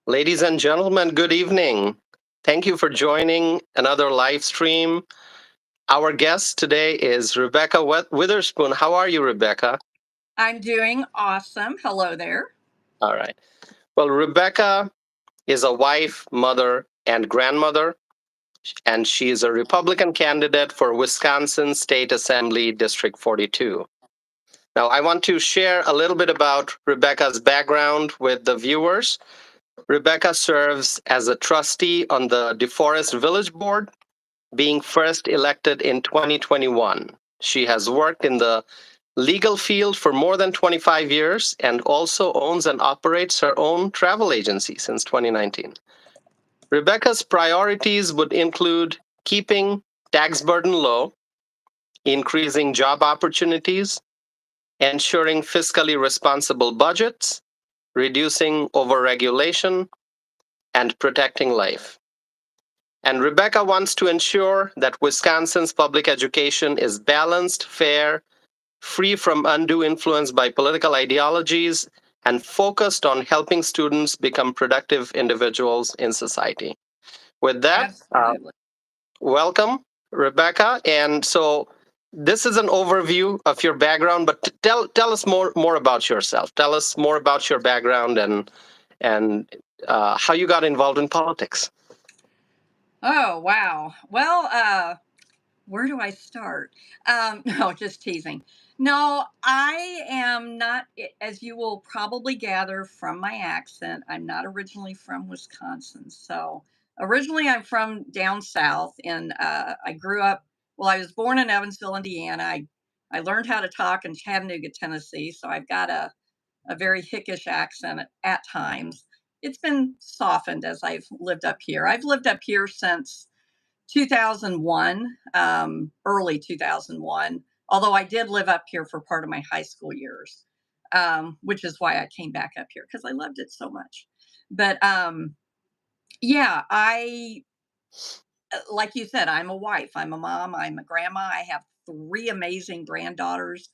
Ladies and gentlemen, good evening. Thank you for joining another live stream. Our guest today is Rebecca Witherspoon. How are you, Rebecca? I'm doing awesome. Hello there. All right. Well, Rebecca is a wife, mother, and grandmother, and she is a Republican candidate for Wisconsin State Assembly District 42. Now, I want to share a little bit about Rebecca's background with the viewers. Rebecca serves as a trustee on the DeForest Village Board, being first elected in 2021. She has worked in the legal field for more than 25 years and also owns and operates her own travel agency since 2019. Rebecca's priorities would include keeping tax burden low, increasing job opportunities, ensuring fiscally responsible budgets, reducing overregulation, and protecting life. And Rebecca wants to ensure that Wisconsin's public education is balanced, fair, free from undue influence by political ideologies, and focused on helping students become productive individuals in society. With that, Absolutely. welcome, Rebecca. And so this is an overview of your background, but tell us more about yourself. Tell us more about your background and how you got involved in politics. Oh, wow. Well, where do I start? No, just teasing. No, I am not, as you will probably gather from my accent, I'm not originally from Wisconsin. So originally I'm from down south and I grew up, well, I was born in Evansville, Indiana. I learned how to talk in Chattanooga, Tennessee. So I've got a very hickish accent at times. It's been softened as I've lived up here. I've lived up here since 2001, early 2001, although I did live up here for part of my high school years, which is why I came back up here because I loved it so much. But yeah, like you said, I'm a wife, I'm a mom, I'm a grandma. I have three amazing granddaughters.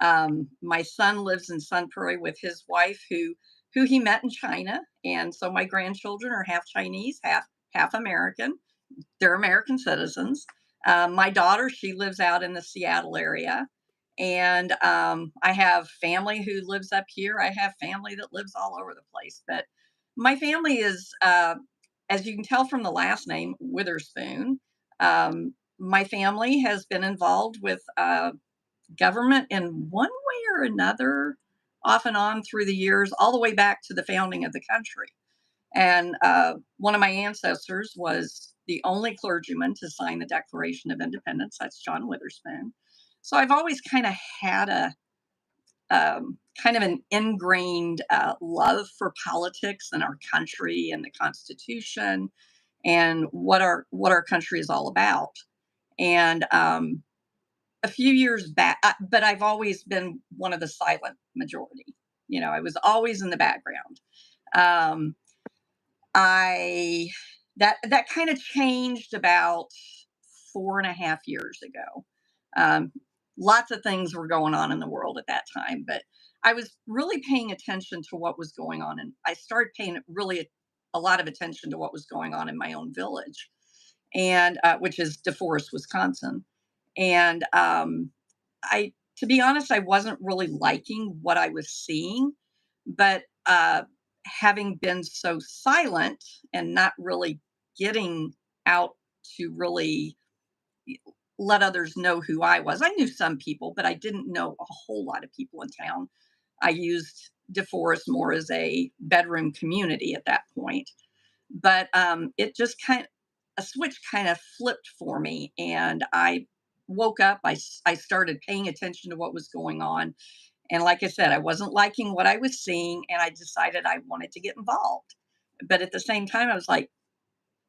My son lives in Sun Prairie with his wife, who he met in China, and so my grandchildren are half Chinese, half American. They're American citizens. My daughter, she lives out in the Seattle area, and I have family who lives up here. I have family that lives all over the place, but my family is as you can tell from the last name, Witherspoon. My family has been involved with government in one way or another, off and on through the years, all the way back to the founding of the country. And one of my ancestors was the only clergyman to sign the Declaration of Independence. That's John Witherspoon. So I've always kind of had a kind of an ingrained love for politics and our country and the Constitution and what our country is all about. And a few years back, but I've always been one of the silent majority. I was always in the background. Um, I that kind of changed about 4.5 years ago. Um, Lots of things were going on in the world at that time, but I was really paying attention to what was going on, and I started paying really a lot of attention to what was going on in my own village, and which is DeForest, Wisconsin. And to be honest, I wasn't really liking what I was seeing, but having been so silent and not really getting out to really let others know who I was. I knew some people, but I didn't know a whole lot of people in town. I used DeForest more as a bedroom community at that point. But it just a switch kind of flipped for me. And I woke up, I started paying attention to what was going on. And like I said, I wasn't liking what I was seeing, and I decided I wanted to get involved. But at the same time, I was like,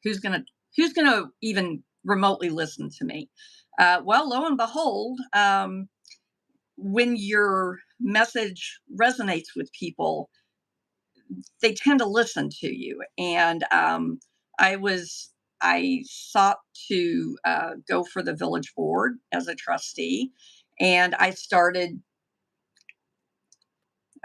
who's gonna who's gonna even remotely listen to me? Well, lo and behold, when your message resonates with people, they tend to listen to you. And I was I sought to go for the village board as a trustee, and I started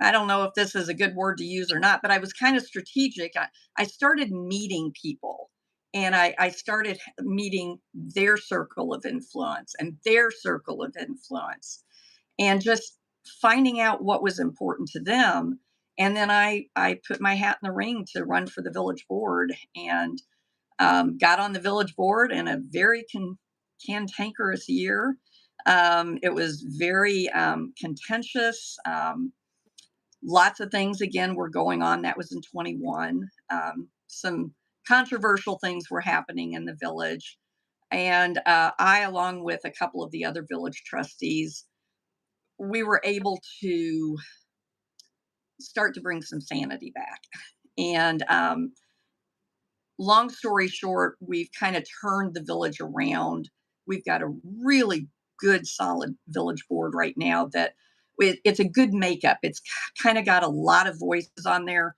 I don't know if this is a good word to use or not, but I was kind of strategic. I started meeting people, and I started meeting their circle of influence and their circle of influence, and just finding out what was important to them. And then I put my hat in the ring to run for the village board, and got on the village board in a very cantankerous year. It was very contentious. Lots of things again were going on. That was in 21. Some controversial things were happening in the village. And I, along with a couple of the other village trustees, we were able to start to bring some sanity back. And long story short, we've kind of turned the village around. We've got a really good, solid village board right now that it's a good makeup. It's kind of got a lot of voices on there,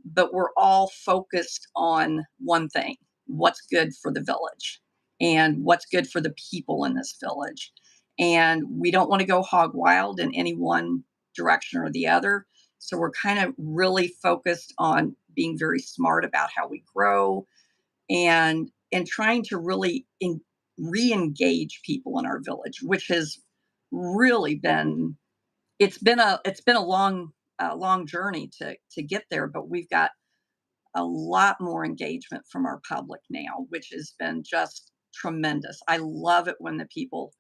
but we're all focused on one thing: what's good for the village and what's good for the people in this village. And we don't want to go hog wild in any one direction or the other. So we're kind of really focused on being very smart about how we grow, and trying to really re-engage people in our village, which has really been, it's been a long journey to get there, but we've got a lot more engagement from our public now, which has been just tremendous. I love it when the people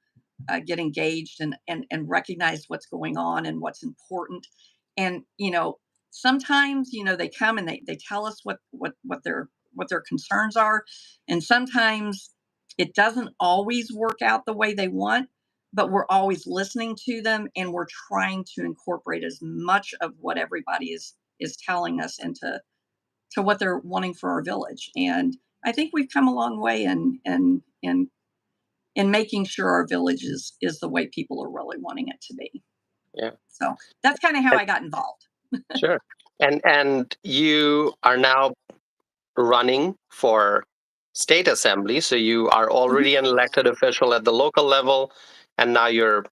get engaged and recognize what's going on and what's important. And sometimes they come and they tell us what their concerns are, and sometimes it doesn't always work out the way they want. But we're always listening to them, and we're trying to incorporate as much of what everybody is telling us into what they're wanting for our village. And I think we've come a long way in making sure our village is the way people are really wanting it to be. Yeah. So that's kind of how And, I got involved. sure. And you are now running for state assembly, so you are Mhm. already an elected official at the local level, and now you're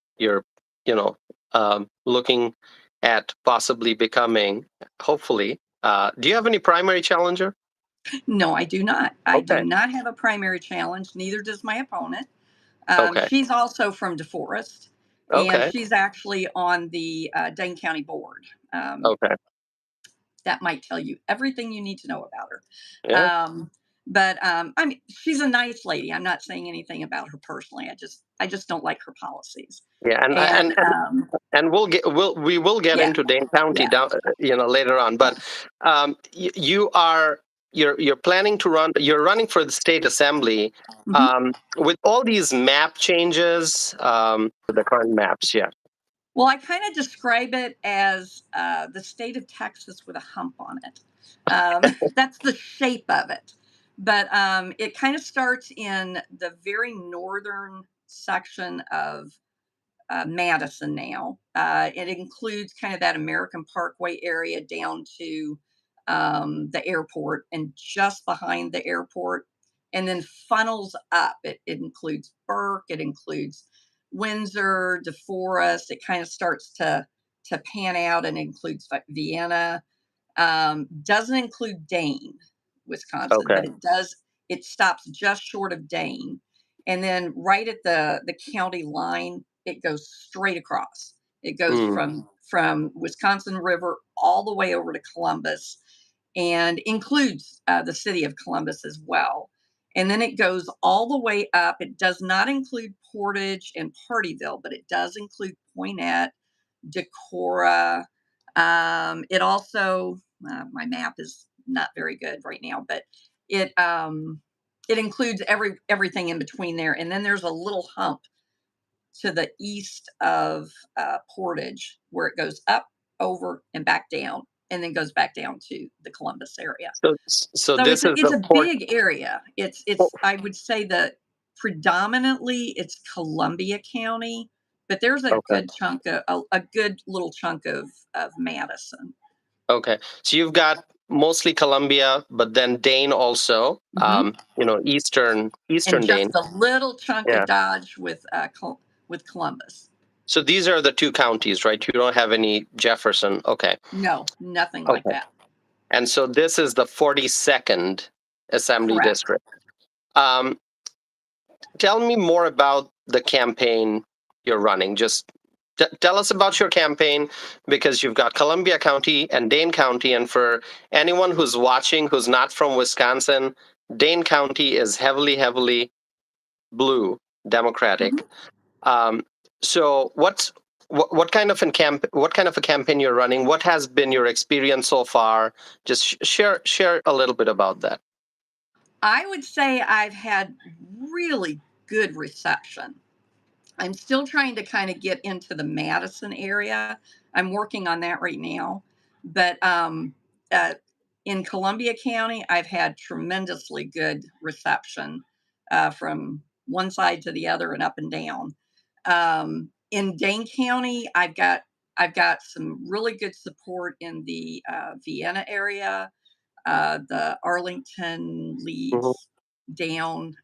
looking at possibly becoming, hopefully. Do you have any primary challenger? No, I do not. I do Okay. not have a primary challenge. Neither does my opponent. Okay. She's also from DeForest, and Okay. she's actually on the Dane County board. Um, Okay. that might tell you everything you need to know about her. Yeah. But I mean, she's a nice lady. I'm not saying anything about her personally. I just don't like her policies. Yeah. And And and we will get yeah, into Dane County yeah. down later on. But you are you're planning to run. You're running for the state assembly Mhm. with all these map changes. The current maps, yeah. Well, I kind of describe it as the state of Texas with a hump on it. That's the shape of it. But it kind of starts in the very northern section of Madison now. It includes kind of that American Parkway area down to the airport and just behind the airport, and then funnels up. It includes Burke, it includes Windsor, DeForest. It kind of starts to pan out and includes Vienna. Doesn't include Dane, Wisconsin, Okay. but it does. It stops just short of Dane, and then right at the county line, it goes straight across. It goes Mm, from Wisconsin River all the way over to Columbus, and includes the city of Columbus as well. And then it goes all the way up. It does not include Portage and Partyville, but it does include Poinette, Decorah. It also, my map is not very good right now, but it it includes everything in between there. And then there's a little hump to the east of Portage where it goes up, over, and back down, and then goes back down to the Columbus area. so So this is it's the a port. big area. Oh, It's I would say that predominantly it's Columbia County, but there's a okay. good chunk of a good little chunk of Madison. Okay. So you've got mostly Columbia, but then Dane also. Hmm. Eastern And Dane. just a little chunk Yeah. of Dodge with with Columbus. So these are the two counties, right? You don't have any Jefferson. Okay. No, nothing like Okay. that. And so this is the 42nd Assembly Correct. District. Um, Tell me more about the campaign you're running. Just tell us about your campaign, because you've got Columbia County and Dane County. And for anyone who's watching who's not from Wisconsin, Dane County is heavily, heavily blue, Democratic. Mhm. Um, so what kind of what kind of a campaign you're running? What has been your experience so far? Just share a little bit about that. I would say I've had really good reception. I'm still trying to kind of get into the Madison area. I'm working on that right now. But uh, in Columbia County, I've had tremendously good reception from one side to the other and up and down. In Dane County, I've got some really good support in the Vienna area, the Arlington Mhm. leads down.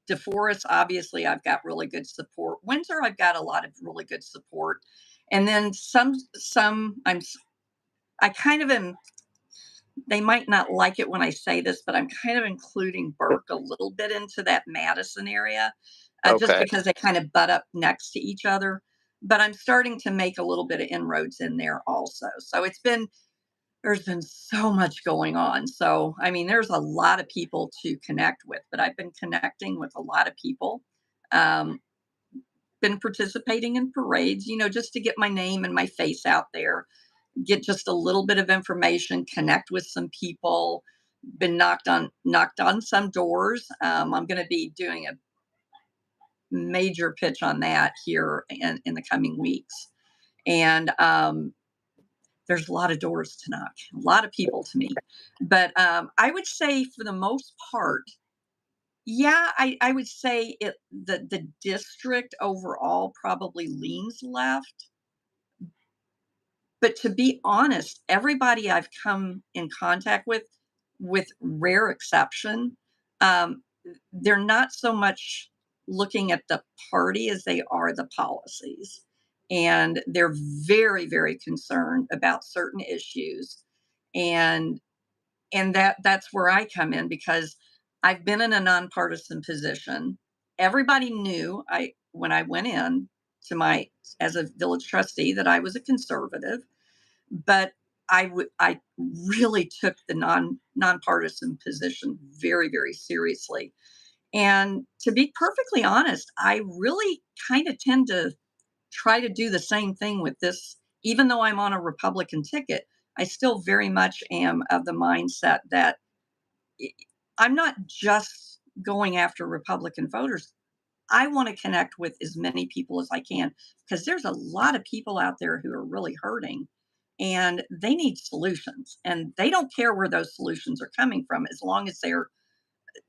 DeForest, obviously, I've got really good support. Windsor, I've got a lot of really good support, and then I kind of am. They might not like it when I say this, but I'm kind of including Burke a little bit into that Madison area, just Okay. because they kind of butt up next to each other. But I'm starting to make a little bit of inroads in there also. So there's been so much going on. So, I mean, there's a lot of people to connect with, but I've been connecting with a lot of people. Um, been participating in parades, just to get my name and my face out there, get just a little bit of information, connect with some people. Been knocked on some doors. I'm going to be doing a major pitch on that here in the coming weeks, and there's a lot of doors to knock, a lot of people to meet. But I would say for the most part, yeah, I would say the district overall probably leans left. But to be honest, everybody I've come in contact with rare exception, um, they're not so much looking at the party as they are the policies. And they're very, very concerned about certain issues. And that's where I come in, because I've been in a nonpartisan position. Everybody knew I when I went in to my as a village trustee that I was a conservative, but I really took the nonpartisan position very, very seriously. And to be perfectly honest, I really kind of tend to try to do the same thing with this. Even though I'm on a Republican ticket, I still very much am of the mindset that i- I'm not just going after Republican voters. I want to connect with as many people as I can, because there's a lot of people out there who are really hurting and they need solutions, and they don't care where those solutions are coming from, as long as they're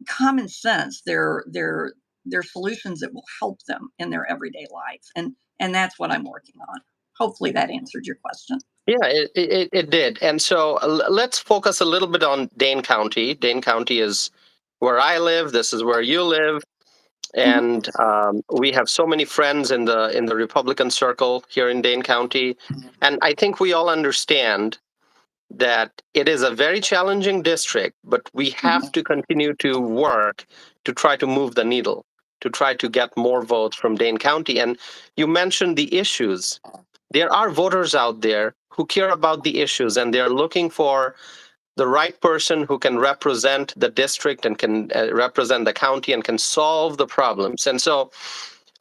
common sense. They're solutions that will help them in their everyday life, and that's what I'm working on. Hopefully that answered your question. Yeah, it did. And so let's focus a little bit on Dane County. Dane County is where I live. This is where you live. Mhm. And we have so many friends in the Republican circle here in Dane County. And I think we all understand that it is a very challenging district, but we Mhm. have to continue to work to try to move the needle, to try to get more votes from Dane County. And you mentioned the issues. There are voters out there who care about the issues, and they're looking for the right person who can represent the district and can represent the county and can solve the problems. And so,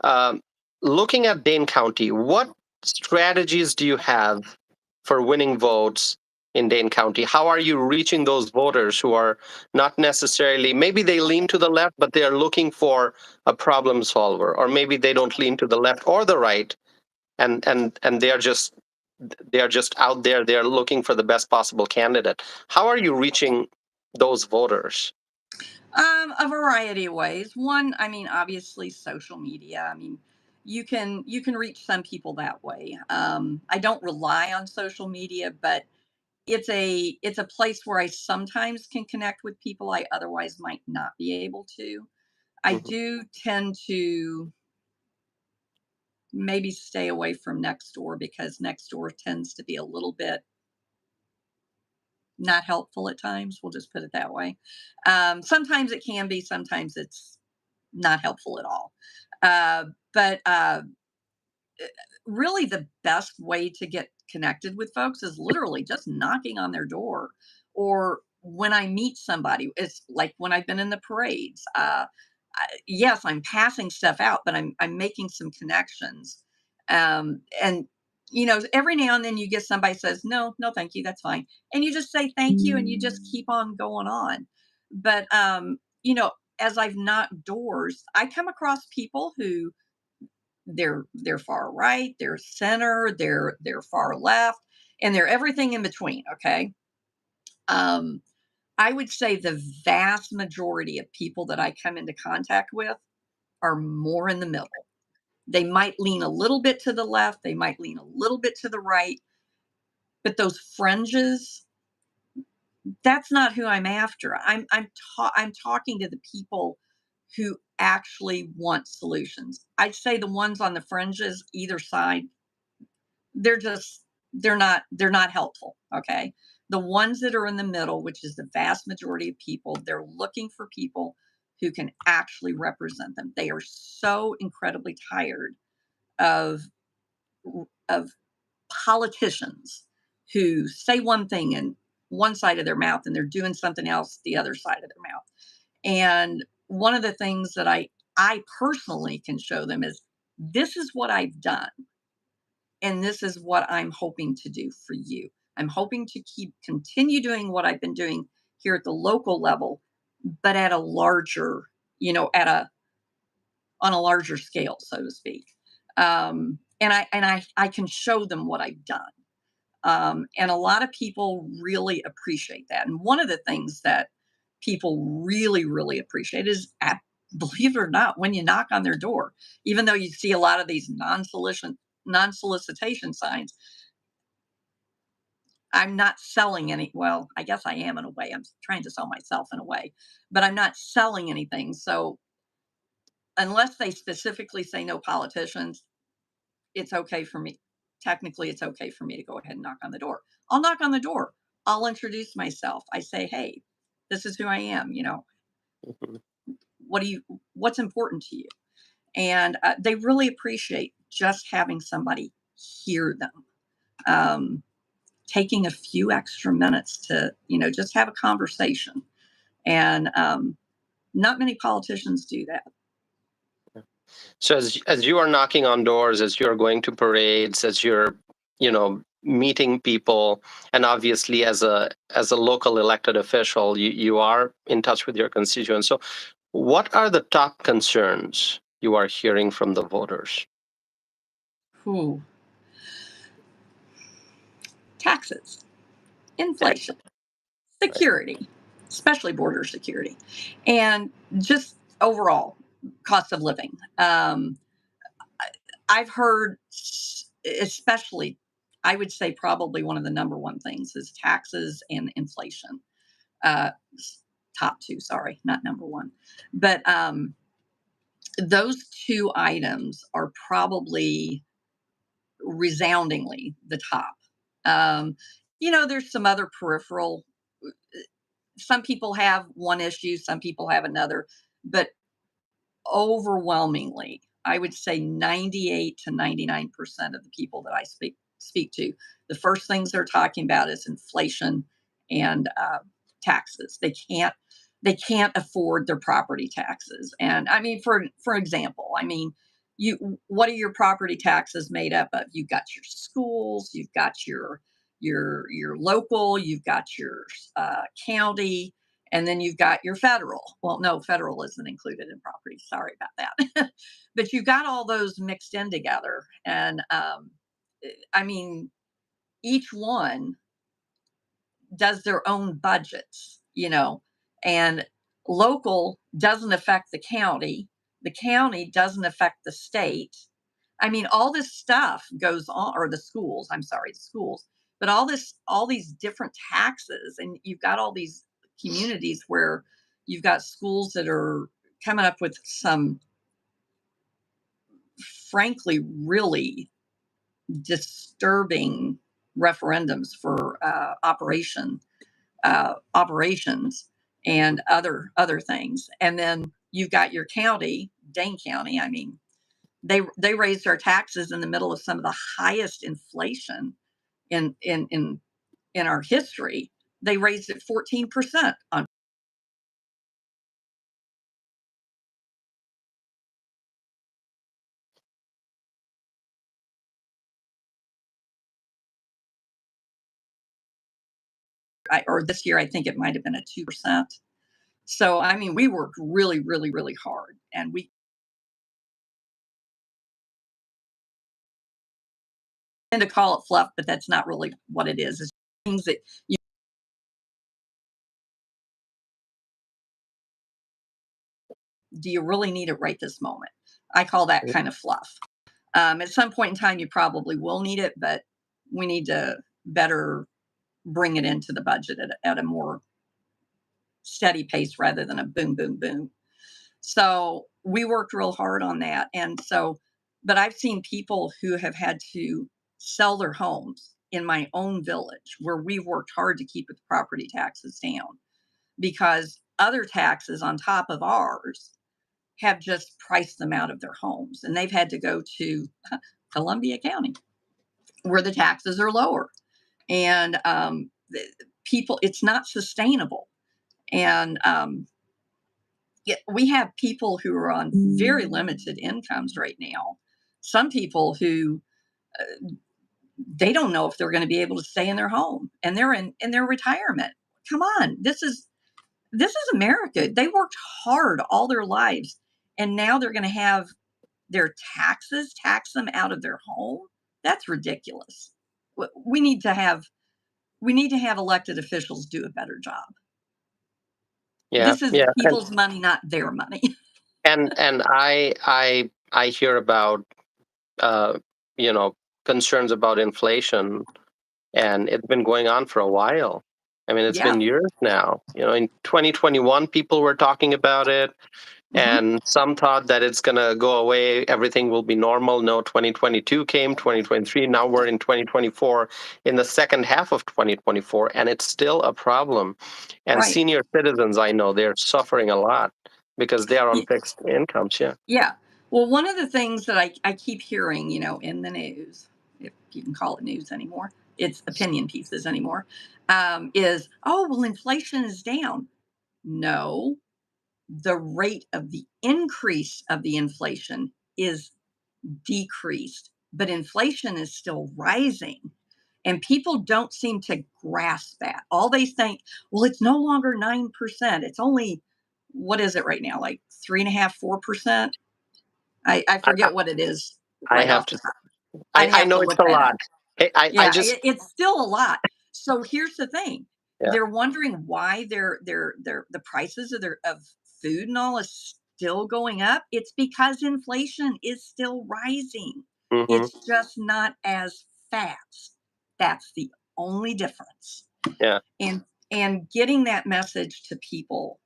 um, looking at Dane County, what strategies do you have for winning votes in Dane County? How are you reaching those voters who are not necessarily, maybe they lean to the left, but they are looking for a problem solver, or maybe they don't lean to the left or the right, and they are just out there, they're looking for the best possible candidate. How are you reaching those voters? A variety of ways. One, I mean, obviously social media. I mean, you can reach some people that way. I don't rely on social media, but it's a place where I sometimes can connect with people I otherwise might not be able to. I Mhm. do tend to maybe stay away from next door, because next door tends to be a little bit not helpful at times. We'll just put it that way. Sometimes it can be, sometimes it's not helpful at all. But really, the best way to get connected with folks is literally just knocking on their door. Or when I meet somebody, it's like when I've been in the parades. Yes, I'm passing stuff out, but I'm making some connections. And every now and then you get somebody says, no, no, thank you, that's fine. And you just say thank you and you just keep on going on. But as I've knocked doors, I come across people who they're far right, they're center, they're far left, and they're everything in between. Okay. Um, I would say the vast majority of people that I come into contact with are more in the middle. They might lean a little bit to the left, they might lean a little bit to the right, but those fringes, that's not who I'm after. I'm talking to the people who actually want solutions. I'd say the ones on the fringes, either side, they're just they're not helpful. Okay. The ones that are in the middle, which is the vast majority of people, they're looking for people who can actually represent them. They are so incredibly tired of of politicians who say one thing in one side of their mouth and they're doing something else the other side of their mouth. And one of the things that I personally can show them is, this is what I've done and this is what I'm hoping to do for you. I'm hoping to continue doing what I've been doing here at the local level, but at a larger, at a on a larger scale, so to speak. And I can show them what I've done. And a lot of people really appreciate that. And one of the things that people really, really appreciate is, believe it or not, when you knock on their door, even though you see a lot of these non-solicitation signs, I'm not selling any. Well, I guess I am in a way. I'm trying to sell myself in a way, but I'm not selling anything. So unless they specifically say no politicians, it's okay for me. Technically, it's okay for me to go ahead and knock on the door. I'll knock on the door. I'll introduce myself. I say, hey, this is who I am. Mhm. What's important to you? And they really appreciate just having somebody hear them. Taking a few extra minutes to, just have a conversation. And not many politicians do that. So as you are knocking on doors, as you're going to parades, as you're, meeting people, and obviously as a local elected official, you are in touch with your constituents. So what are the top concerns you are hearing from the voters? Whew. Taxes, Taxes, inflation, right? security, especially border security, and just overall cost of living. I've heard, especially, I would say probably one of the number one things is taxes and inflation. Uh, Top two, sorry, not number one. But those two items are probably resoundingly the top. Um, there's some other peripheral. Some people have one issue, some people have another, but overwhelmingly, I would say 98 to 99% of the people that I speak to, the first things they're talking about is inflation and taxes. They can't afford their property taxes. And I mean, for example, I mean, what are your property taxes made up of? You've got your schools, you've got your local, you've got your county, and then you've got your federal. Well, no, federal isn't included in property. Sorry about that. But you've got all those mixed in together. And I mean, each one does their own budgets, and local doesn't affect the county. The county doesn't affect the state. I mean, all this stuff goes on, or the schools, I'm sorry, the schools, but all these different taxes, and you've got all these communities where you've got schools that are coming up with some frankly, really disturbing referendums for operations and other things. And then you've got your county, Dane County. I mean, they raised our taxes in the middle of some of the highest inflation in our history. They raised it 14% on. Or this year, I think it might have been a 2%. So, I mean, we worked really, really, really hard, and we tend to call it fluff, but that's not really what it is. It's things that you do you really need it right this moment? I call that kind of fluff. At some point in time, you probably will need it, but we need to better bring it into the budget at a more steady pace rather than a boom, boom, boom. So we worked real hard on that. And so, but I've seen people who have had to sell their homes in my own village where we've worked hard to keep the property taxes down because other taxes on top of ours have just priced them out of their homes. And they've had to go to Columbia County where the taxes are lower. And people, it's not sustainable. And we have people who are on very limited incomes right now. Some people who they don't know if they're going to be able to stay in their home, and they're in their retirement. Come on, this is America. They worked hard all their lives, and now they're going to have their taxes tax them out of their home. That's ridiculous. We need to have elected officials do a better job. Yeah, This is yeah, people's money, not their money. and I hear about uh, you know, concerns about inflation, and it's been going on for a while. I mean, it's Yeah. been years now. You know, in 2021, people were talking about it, and some thought that it's going to go away. Everything will be normal. No, 2022 came, 2023. Now we're in 2024, in the second half of 2024, and it's still a problem. And Right. senior citizens, I know, they're suffering a lot because they are on fixed incomes. Yeah. Yeah. Well, one of the things that I keep hearing, in the news, if you can call it news anymore, it's opinion pieces anymore, is, oh, well, inflation is down. No, the rate of the increase of the inflation is decreased, but inflation is still rising. And people don't seem to grasp that. All they think, well, it's no longer 9%. It's only, what is it right now? Like 3.5%, 4%? I I, forget what it is I right have off the to. top. I'd I have know to it's look a that lot. up. I Yeah, just. it's still a lot. So here's the thing. Yeah. They're wondering why the prices of food and all is still going up. It's because inflation is still rising. Hmm. It's just not as fast. That's the only difference. Yeah. And getting that message to people,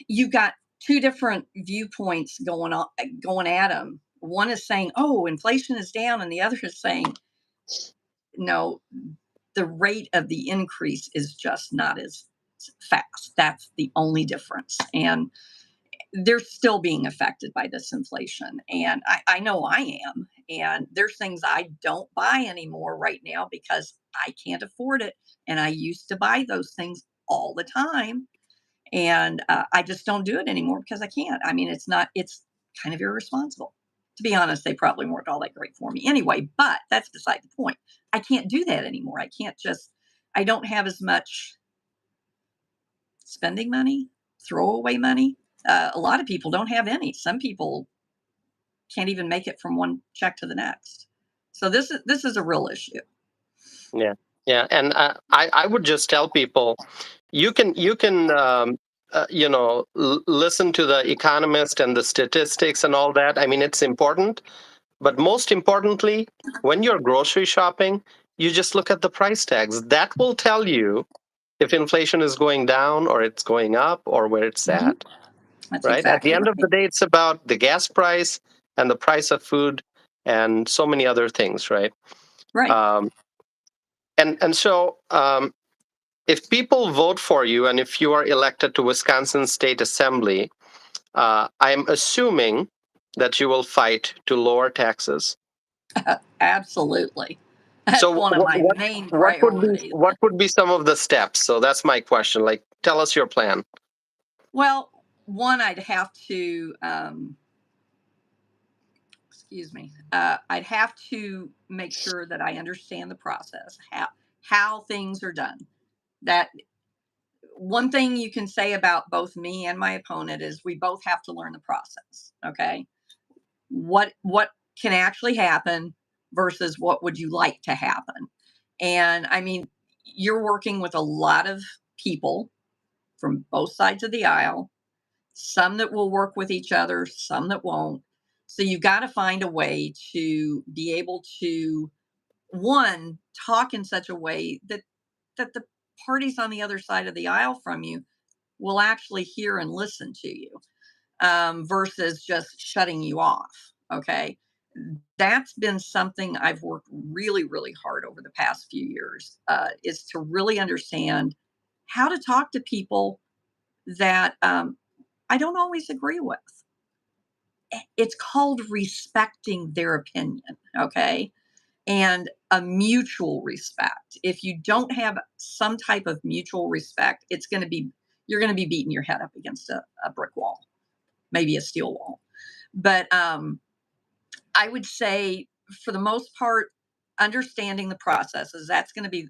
you've got two different viewpoints going at them. One is saying, "Oh, inflation is down," and the other is saying, "No, the rate of the increase is just not as fast." That's the only difference, and they're still being affected by this inflation. And I know I am. And there's things I don't buy anymore right now because I can't afford it. And I used to buy those things all the time, and I just don't do it anymore because I can't. I mean, it's kind of irresponsible. To be honest, they probably weren't all that great for me anyway, but that's beside the point. I can't do that anymore. I don't have as much spending money, throwaway money. A lot of people don't have any. Some people can't even make it from one check to the next. So this is a real issue. Yeah. Yeah. And I would just tell people, you can listen to the economist and the statistics and all that. I mean, it's important, but most importantly, when you're grocery shopping, you just look at the price tags. That will tell you if inflation is going down or it's going up or where it's Mhm. at. That's Right? At the exactly end of the right. day, it's about the gas price and the price of food and so many other things, right? Right. And so if people vote for you and if you are elected to Wisconsin State Assembly, I'm assuming that you will fight to lower taxes. Absolutely. That's So one of my main priorities. what would be some of the steps? So that's my question. Like, tell us your plan. Well, one, I'd have to, excuse me, I'd have to make sure that I understand the process, how things are done. That one thing you can say about both me and my opponent is we both have to learn the process. Okay, what can actually happen versus what would you like to happen? And I mean, you're working with a lot of people from both sides of the aisle, some that will work with each other, some that won't. So you've got to find a way to be able to, one, talk in such a way that the parties on the other side of the aisle from you will actually hear and listen to you, versus just shutting you off. Okay. That's been something I've worked really, really hard over the past few years, is to really understand how to talk to people that I don't always agree with. It's called respecting their opinion. Okay. And a mutual respect. If you don't have some type of mutual respect, you're going to be beating your head up against a brick wall, maybe a steel wall. But I would say, for the most part, understanding the processes, that's going to be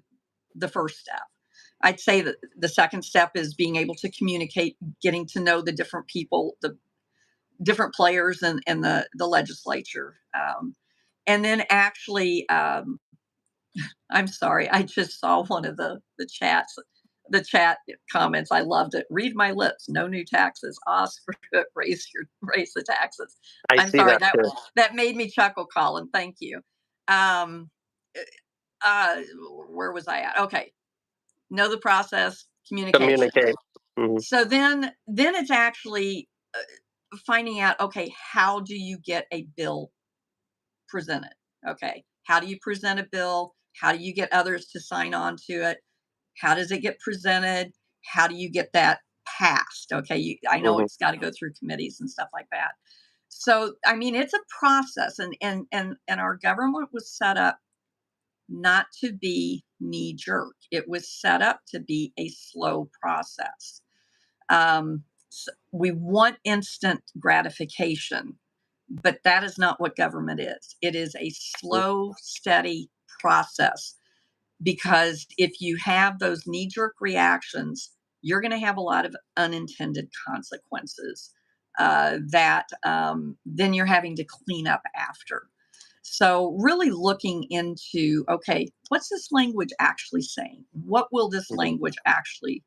the first step. I'd say that the second step is being able to communicate, getting to know the different people, the different players in the legislature. And then actually, I'm sorry, I just saw one of the chat comments. I loved it. Read my lips. No new taxes. Oscar, raise the taxes. I I'm see sorry. that too. That made me chuckle, Colin. Thank you. Um, uh, where was I at? Okay. Know the process, communication. Communicate. Mhm. So then it's actually finding out, okay, how do you get a bill presented? Okay. How do you present a bill? How do you get others to sign on to it? How does it get presented? How do you get that passed? Okay. I know Mhm. it's got to go through committees and stuff like that. So, I mean, it's a process, and our government was set up not to be knee jerk. It was set up to be a slow process. We want instant gratification, but that is not what government is. It is a slow, steady process, because if you have those knee jerk reactions, you're going to have a lot of unintended consequences, that then you're having to clean up after. So, really looking into, okay, what's this language actually saying? What will this Mhm. language actually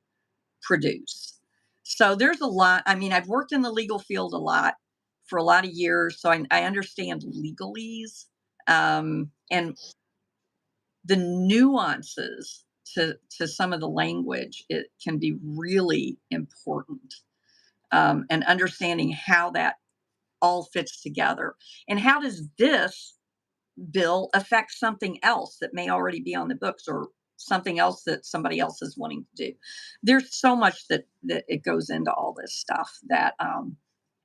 produce? So, there's a lot. I mean, I've worked in the legal field a lot for a lot of years, so I understand legalese, and the nuances to some of the language. It can be really important, and understanding how that all fits together, and how does this bill affect something else that may already be on the books, or something else that somebody else is wanting to do. There's so much that it goes into all this stuff, that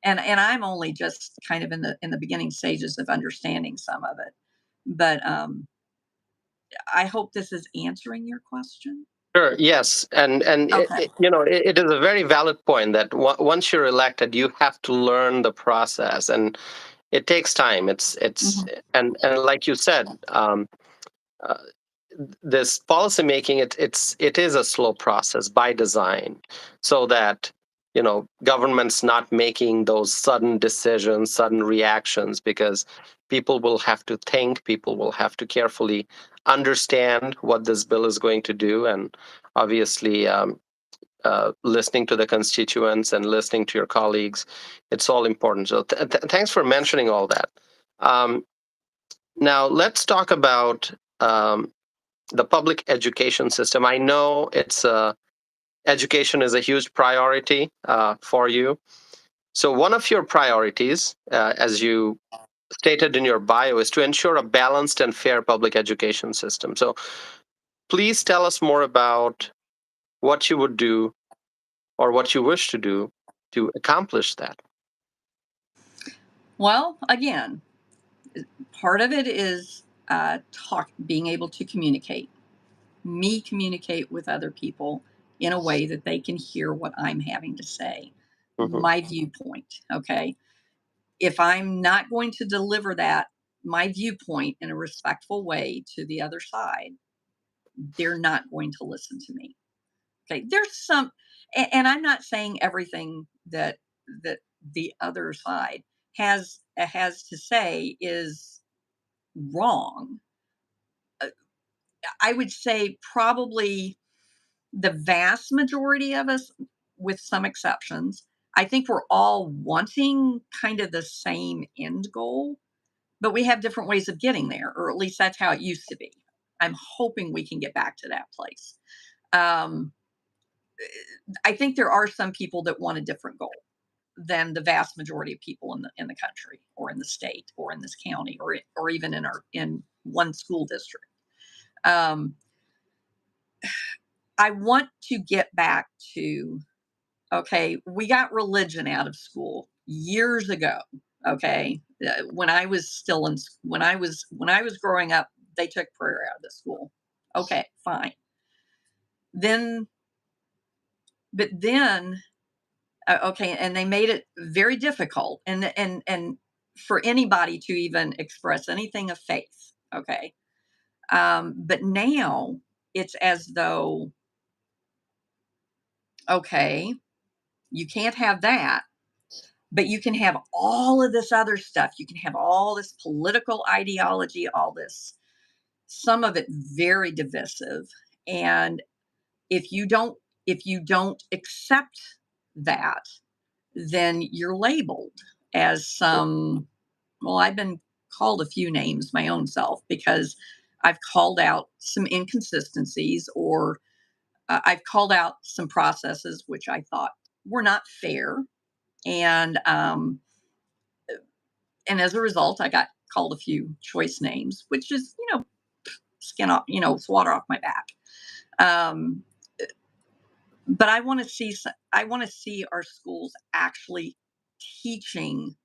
and I'm only just kind of in the beginning stages of understanding some of it. But I hope this is answering your question. Sure. Yes, and Okay. it is a very valid point that once you're elected, you have to learn the process, and it takes time. It's Mhm. and like you said, uh, this policy making, it is a slow process by design, so that government's not making those sudden decisions, sudden reactions, because people will have to think, people will have to carefully understand what this bill is going to do, and obviously listening to the constituents and listening to your colleagues, it's all important. So thanks for mentioning all that. um, Now let's talk about the public education system. I know education is a huge priority for you. So one of your priorities, as you stated in your bio is to ensure a balanced and fair public education system. So please tell us more about what you would do or what you wish to do to accomplish that. Well, again, part of it is being able to communicate. Me communicate with other people in a way that they can hear what I'm having to say, Mhm. my viewpoint. Okay. If I'm not going to deliver that, my viewpoint in a respectful way to the other side, they're not going to listen to me. Okay. There's some, and I'm not saying everything that the other side has to say is wrong. I would say probably the vast majority of us, with some exceptions, I think we're all wanting kind of the same end goal, but we have different ways of getting there, or at least that's how it used to be. I'm hoping we can get back to that place. Um, I think there are some people that want a different goal than the vast majority of people in the country, or in the state, or in this county, or even in one school district. Um, I want to get back to, okay, we got religion out of school years ago. Okay, when I was still in when I was growing up, they took prayer out of the school. Okay, fine. Then, but then, okay, and they made it very difficult, and for anybody to even express anything of faith. Okay, but now it's as though, okay, you can't have that, but you can have all of this other stuff. You can have all this political ideology, all this, some of it very divisive. And if you don't, if you don't accept that, then you're labeled as some, well, I've been called a few names my own self because I've called out some inconsistencies, or I've called out some processes which I thought were not fair. And and as a result, I got called a few choice names, which is, skin off, it's water off my back. Um, but I want to see our schools actually teaching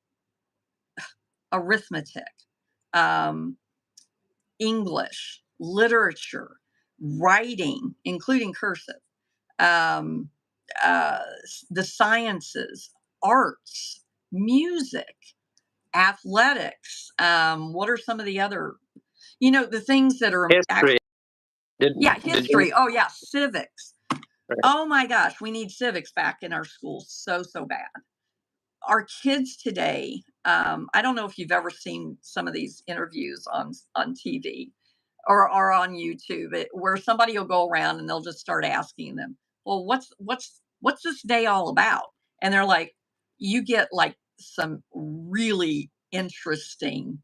arithmetic, um, English, literature, writing, including cursive, um, uh, the sciences, arts, music, athletics. What are some of the other, the things that are History. Did yeah, did you? history. Oh yeah, civics. Right. Oh my gosh, we need civics back in our schools so bad. Our kids today, I don't know if you've ever seen some of these interviews on TV or on YouTube, where somebody will go around and they'll just start asking them, "Well, what's this day all about?" And they're like, you get like some really interesting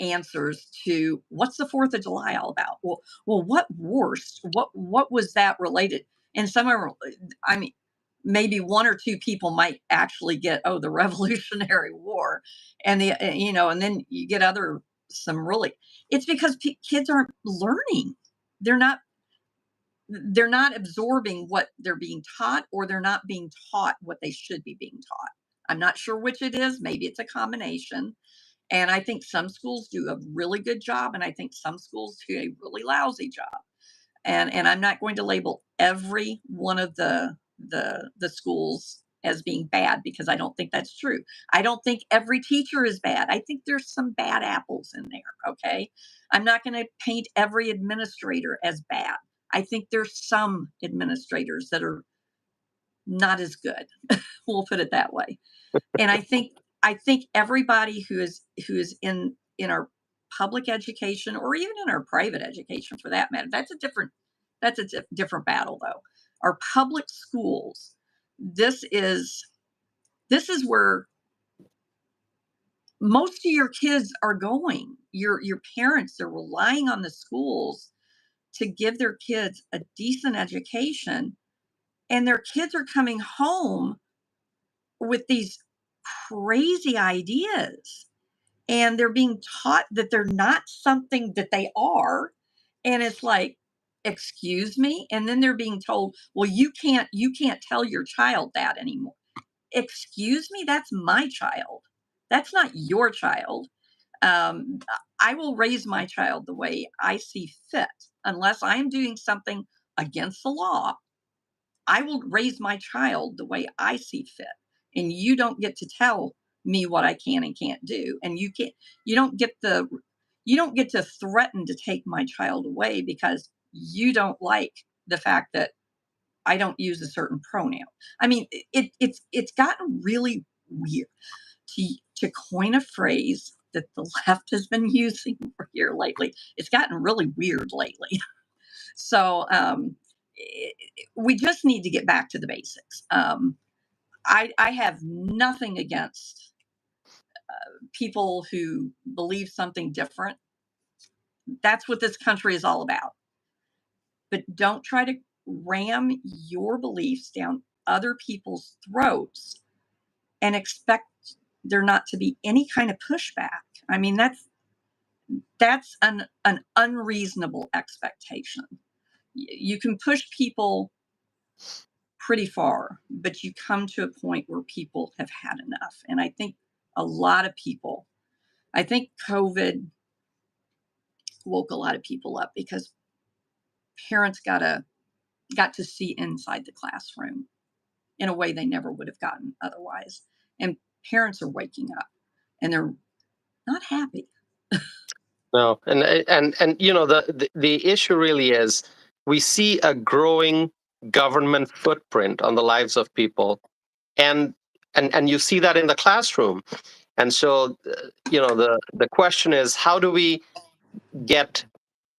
answers to, what's the 4th of July all about? Well, what wars? What was that related? And some are, I mean, maybe one or two people might actually get, oh, the Revolutionary War, and and then you get some really. It's because kids aren't learning. They're not. They're not absorbing what they're being taught, or they're not being taught what they should be being taught. I'm not sure which it is. Maybe it's a combination. And I think some schools do a really good job, and I think some schools do a really lousy job. And I'm not going to label every one of the schools as being bad, because I don't think that's true. I don't think every teacher is bad. I think there's some bad apples in there. Okay. I'm not going to paint every administrator as bad. I think there's some administrators that are not as good. We'll put it that way. And I think everybody who is in our public education, or even in our private education for that matter, that's a different battle though. Our public schools, this is this is where most of your kids are going. Your parents are relying on the schools to give their kids a decent education, and their kids are coming home with these crazy ideas. and they're being taught that they're not something that they are. And it's like, excuse me. And then they're being told, well, you can't tell your child that anymore. Excuse me, that's my child. That's not your child. Um, I will raise my child the way I see fit. Unless I am doing something against the law, I will raise my child the way I see fit. And you don't get to tell me what I can and can't do. And you don't get to threaten to take my child away because you don't like the fact that I don't use a certain pronoun. I mean, it's gotten really weird. To coin a phrase that the left has been using for here lately, it's gotten really weird lately. So we just need to get back to the basics. I have nothing against people who believe something different. That's what this country is all about. But don't try to ram your beliefs down other people's throats and expect there not to be any kind of pushback. I mean, that's an unreasonable expectation. You can push people pretty far, but you come to a point where people have had enough. And I think a lot of people, I think COVID woke a lot of people up because parents got to see inside the classroom in a way they never would have gotten otherwise. And parents are waking up and they're not happy. No, and the issue really is we see a growing government footprint on the lives of people, and and you see that in the classroom. And so the question is, how do we get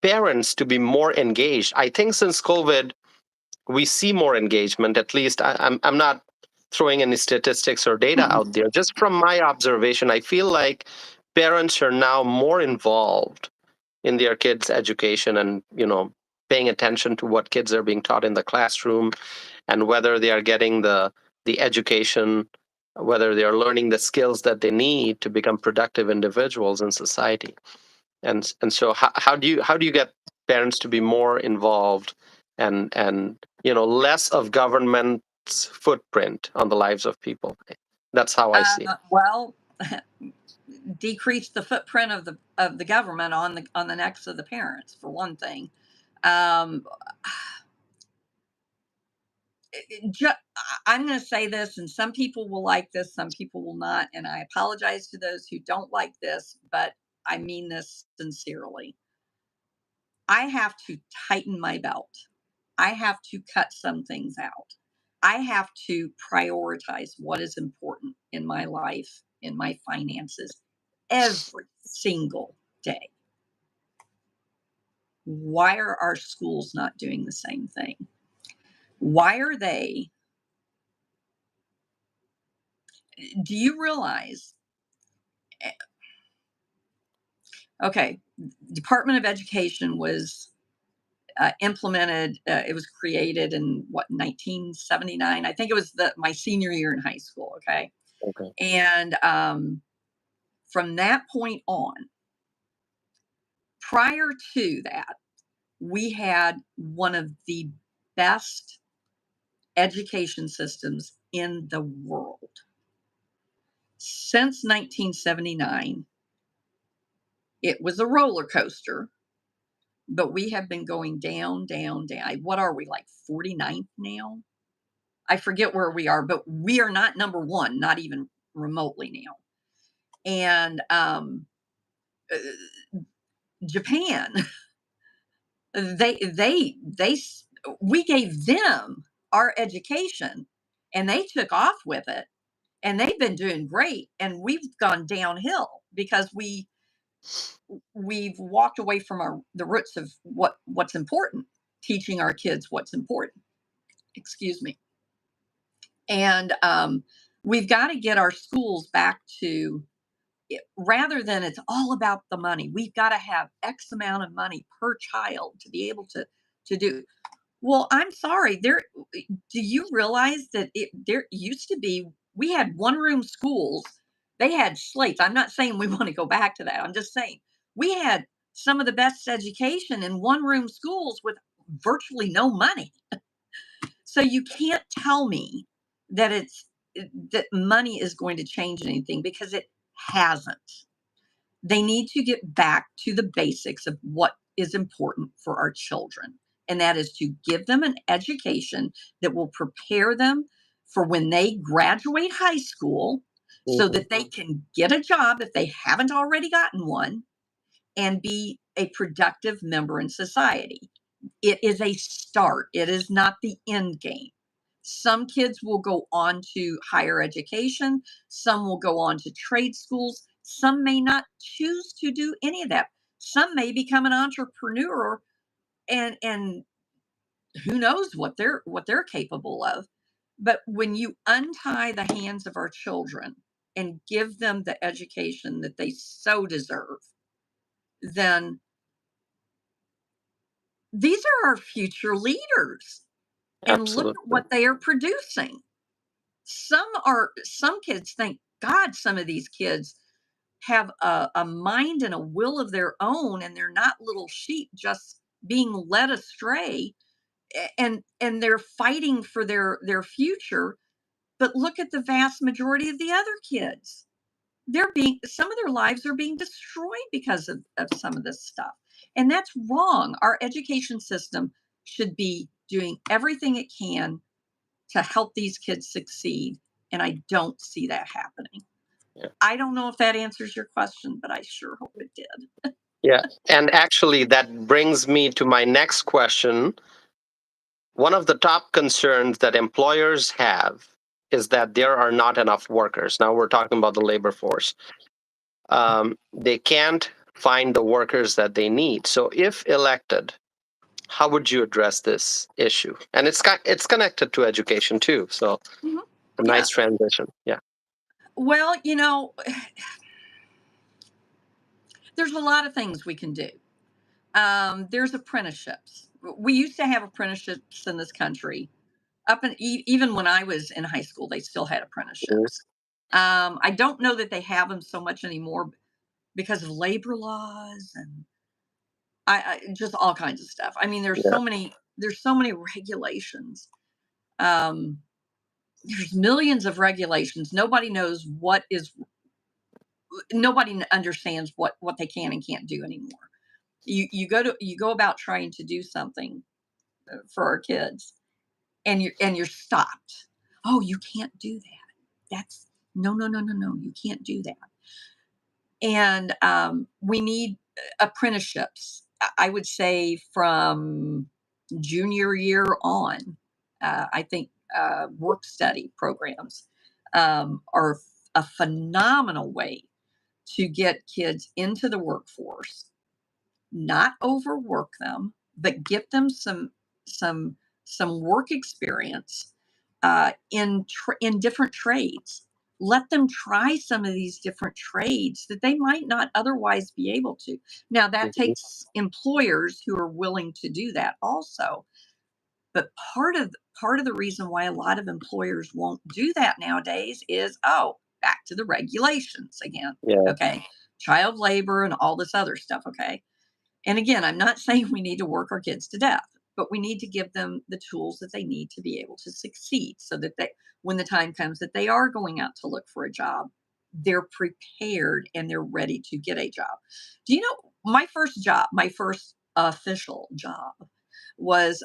parents to be more engaged? I think since COVID, we see more engagement. At least I'm not throwing any statistics or data Mhm. out there. Just from my observation, I feel like parents are now more involved in their kids' education, and paying attention to what kids are being taught in the classroom, and whether they are getting the education, whether they are learning the skills that they need to become productive individuals in society. And so how do you get parents to be more involved, and less of government's footprint on the lives of people? That's how I see it. Well, decrease the footprint of the government on the necks of the parents, for one thing. Um, I'm going to say this, and some people will like this, some people will not, and I apologize to those who don't like this, but I mean this sincerely. I have to tighten my belt. I have to cut some things out. I have to prioritize what is important in my life, in my finances, every single day. Why are our schools not doing the same thing? Why are they? Do you realize? Okay, Department of Education was implemented. It was created in what, 1979? I think it was my senior year in high school. Okay, Okay. and from that point on, prior to that, we had one of the best education systems in the world. Since 1979, it was a roller coaster, but we have been going down, down, down. What are we, like 49th now? I forget where we are, but we are not number one, not even remotely now. And Japan, they we gave them our education, and they took off with it, and they've been doing great. And we've gone downhill because we've walked away from the roots of what's important, teaching our kids what's important. Excuse me. And we've got to get our schools back to, rather than it's all about the money, we've got to have X amount of money per child to be able to do. Well, I'm sorry. Do you realize that there used to be, we had one room schools They had slates. I'm not saying we want to go back to that. I'm just saying we had some of the best education in one room schools with virtually no money. So you can't tell me that that money is going to change anything, because it hasn't. They need to get back to the basics of what is important for our children. And that is to give them an education that will prepare them for when they graduate high school, so Mhm. that they can get a job if they haven't already gotten one, and be a productive member in society. It is a start, it is not the end game. Some kids will go on to higher education, some will go on to trade schools, some may not choose to do any of that. Some may become an entrepreneur, and who knows what they're capable of. But when you untie the hands of our children and give them the education that they so deserve, then these are our future leaders. And look at Absolutely. what they are producing. Some kids, thank God, some of these kids have a mind and a will of their own, and they're not little sheep just being led astray, and they're fighting for their future. But look at the vast majority of the other kids. Some of their lives are being destroyed because of some of this stuff. And that's wrong. Our education system should be doing everything it can to help these kids succeed. And I don't see that happening. Yeah. I don't know if that answers your question, but I sure hope it did. Yeah. And actually, that brings me to my next question. One of the top concerns that employers have is that there are not enough workers. Now we're talking about the labor force. They can't find the workers that they need. So, if elected, how would you address this issue? And it's connected to education too. So, Mhm. a Yeah. nice transition. Yeah. Well, there's a lot of things we can do. There's apprenticeships. We used to have apprenticeships in this country. Even when I was in high school, they still had Mhm. apprenticeships. I don't know that they have them so much anymore because of labor laws, and just all kinds of stuff. I mean, Yeah. there's so many regulations. Um, there's millions of regulations. Nobody understands what they can and can't do anymore. You go about trying to do something for our kids, and you're stopped. Oh, you can't do that. That's no, no, no, no, no. You can't do that. And we need apprenticeships. I would say from junior year on. I think work study programs are a phenomenal way to get kids into the workforce, not overwork them, but get them some some work experience in different trades. Let them try some of these different trades that they might not otherwise be able to. Now that Mhm. takes employers who are willing to do that also. But part of the reason why a lot of employers won't do that nowadays is, oh, back to the regulations again. Yeah. Okay. Child labor and all this other stuff. Okay. And again, I'm not saying we need to work our kids to death, but we need to give them the tools that they need to be able to succeed, so that when the time comes that they are going out to look for a job, they're prepared and they're ready to get a job. Do you know my first official job was,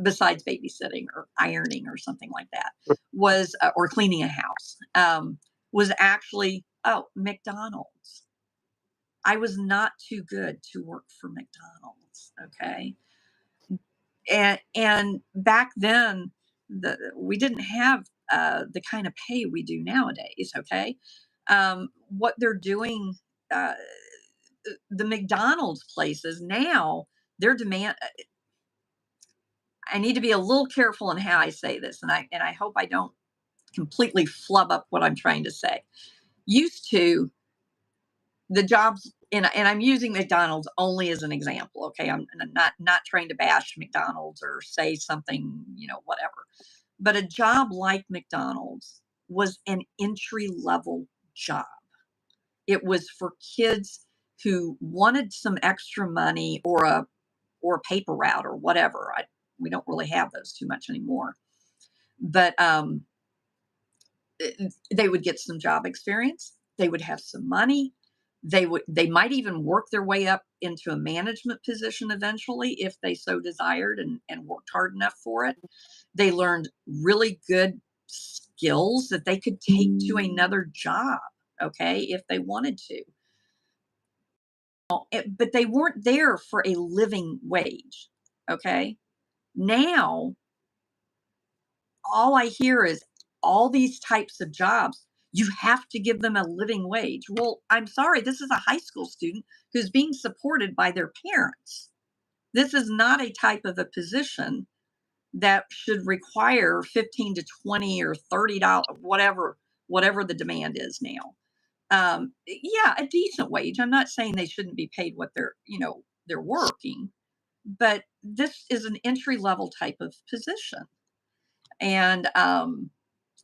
besides babysitting or ironing or something like that, was, or cleaning a house, was actually, McDonald's. I was not too good to work for McDonald's, okay? And back then, we didn't have the kind of pay we do nowadays, okay? What they're doing, uh, the McDonald's places now, their demand. I need to be a little careful in how I say this, and I hope I don't completely flub up what I'm trying to say. Used to, the jobs, and I'm using McDonald's only as an example, okay? I'm not trying to bash McDonald's or say something, whatever. But a job like McDonald's was an entry level job. It was for kids who wanted some extra money or a paper route or whatever. We don't really have those too much anymore. But they would get some job experience. They would have some money. They might even work their way up into a management position eventually if they so desired and worked hard enough for it. They learned really good skills that they could take to another job, okay, if they wanted to. But they weren't there for a living wage, okay? Now, all I hear is all these types of jobs, you have to give them a living wage. Well, I'm sorry, this is a high school student who's being supported by their parents. This is not a type of a position that should require 15 to 20 or $30, whatever the demand is now. Yeah, a decent wage. I'm not saying they shouldn't be paid what they're working, but this is an entry level type of position. And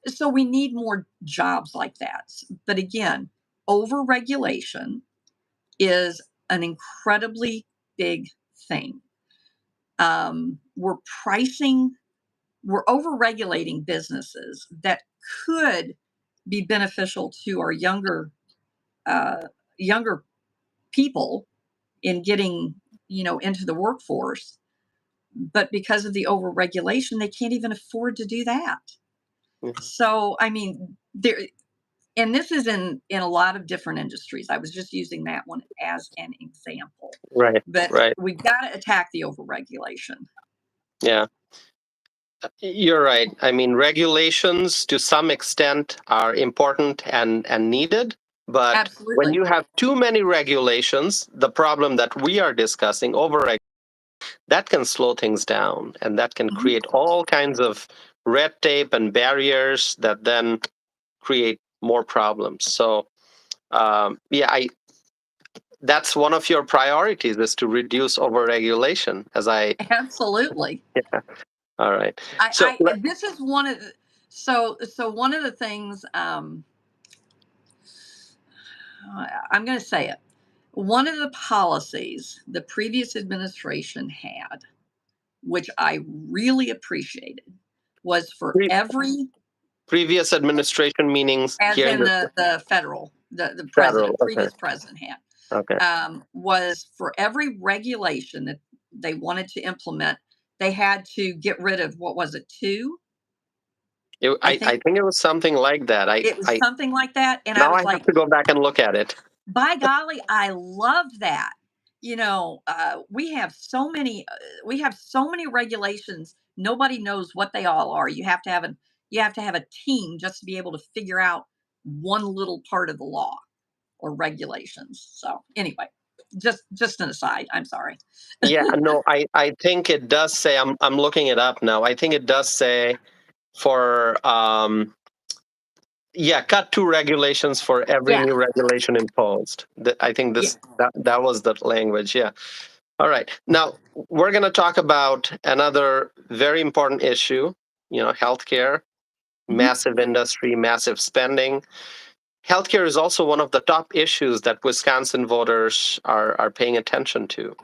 so we need more jobs like that. But again, overregulation is an incredibly big thing. We're overregulating businesses that could be beneficial to our younger people in getting into the workforce, but because of the overregulation, they can't even afford to do that. Mhm. So, I mean, there, and this is in a lot of different industries. I was just using that one as an example, Right, but right. we got to attack the overregulation. Yeah, you're right. I mean, regulations to some extent are important and needed, but when Absolutely. you have too many regulations, the problem that we are discussing, that can slow things down and that can Mhm. create all kinds of red tape and barriers that then create more problems. So, yeah, that's one of your priorities is to reduce overregulation. Absolutely. Yeah, all right. So, I this is one of the, so one of the things, I'm going to say it. One of the policies the previous administration had, which I really appreciated, was for pre- every, previous administration meanings as here in in the the federal, the federal. president, Okay, previous president had, okay. was for every regulation that they wanted to implement, they had to get rid of, what was it, two? I I think think it was something like that. it was I something like that. And I now was I have like, to go back and look at it. by golly, I love that. We have so many regulations. Nobody knows what they all are. You have to have a team just to be able to figure out one little part of the law or regulations. So anyway, just an aside. I'm sorry. Yeah, no, I think it does say. I'm looking it up now. I think it does say for yeah, cut two regulations for every Yeah. new regulation imposed. I think Yeah. that was the language. Yeah. All right. Now we're going to talk about another very important issue. Healthcare, Mhm. massive industry, massive spending. Healthcare is also one of the top issues that Wisconsin voters are paying attention to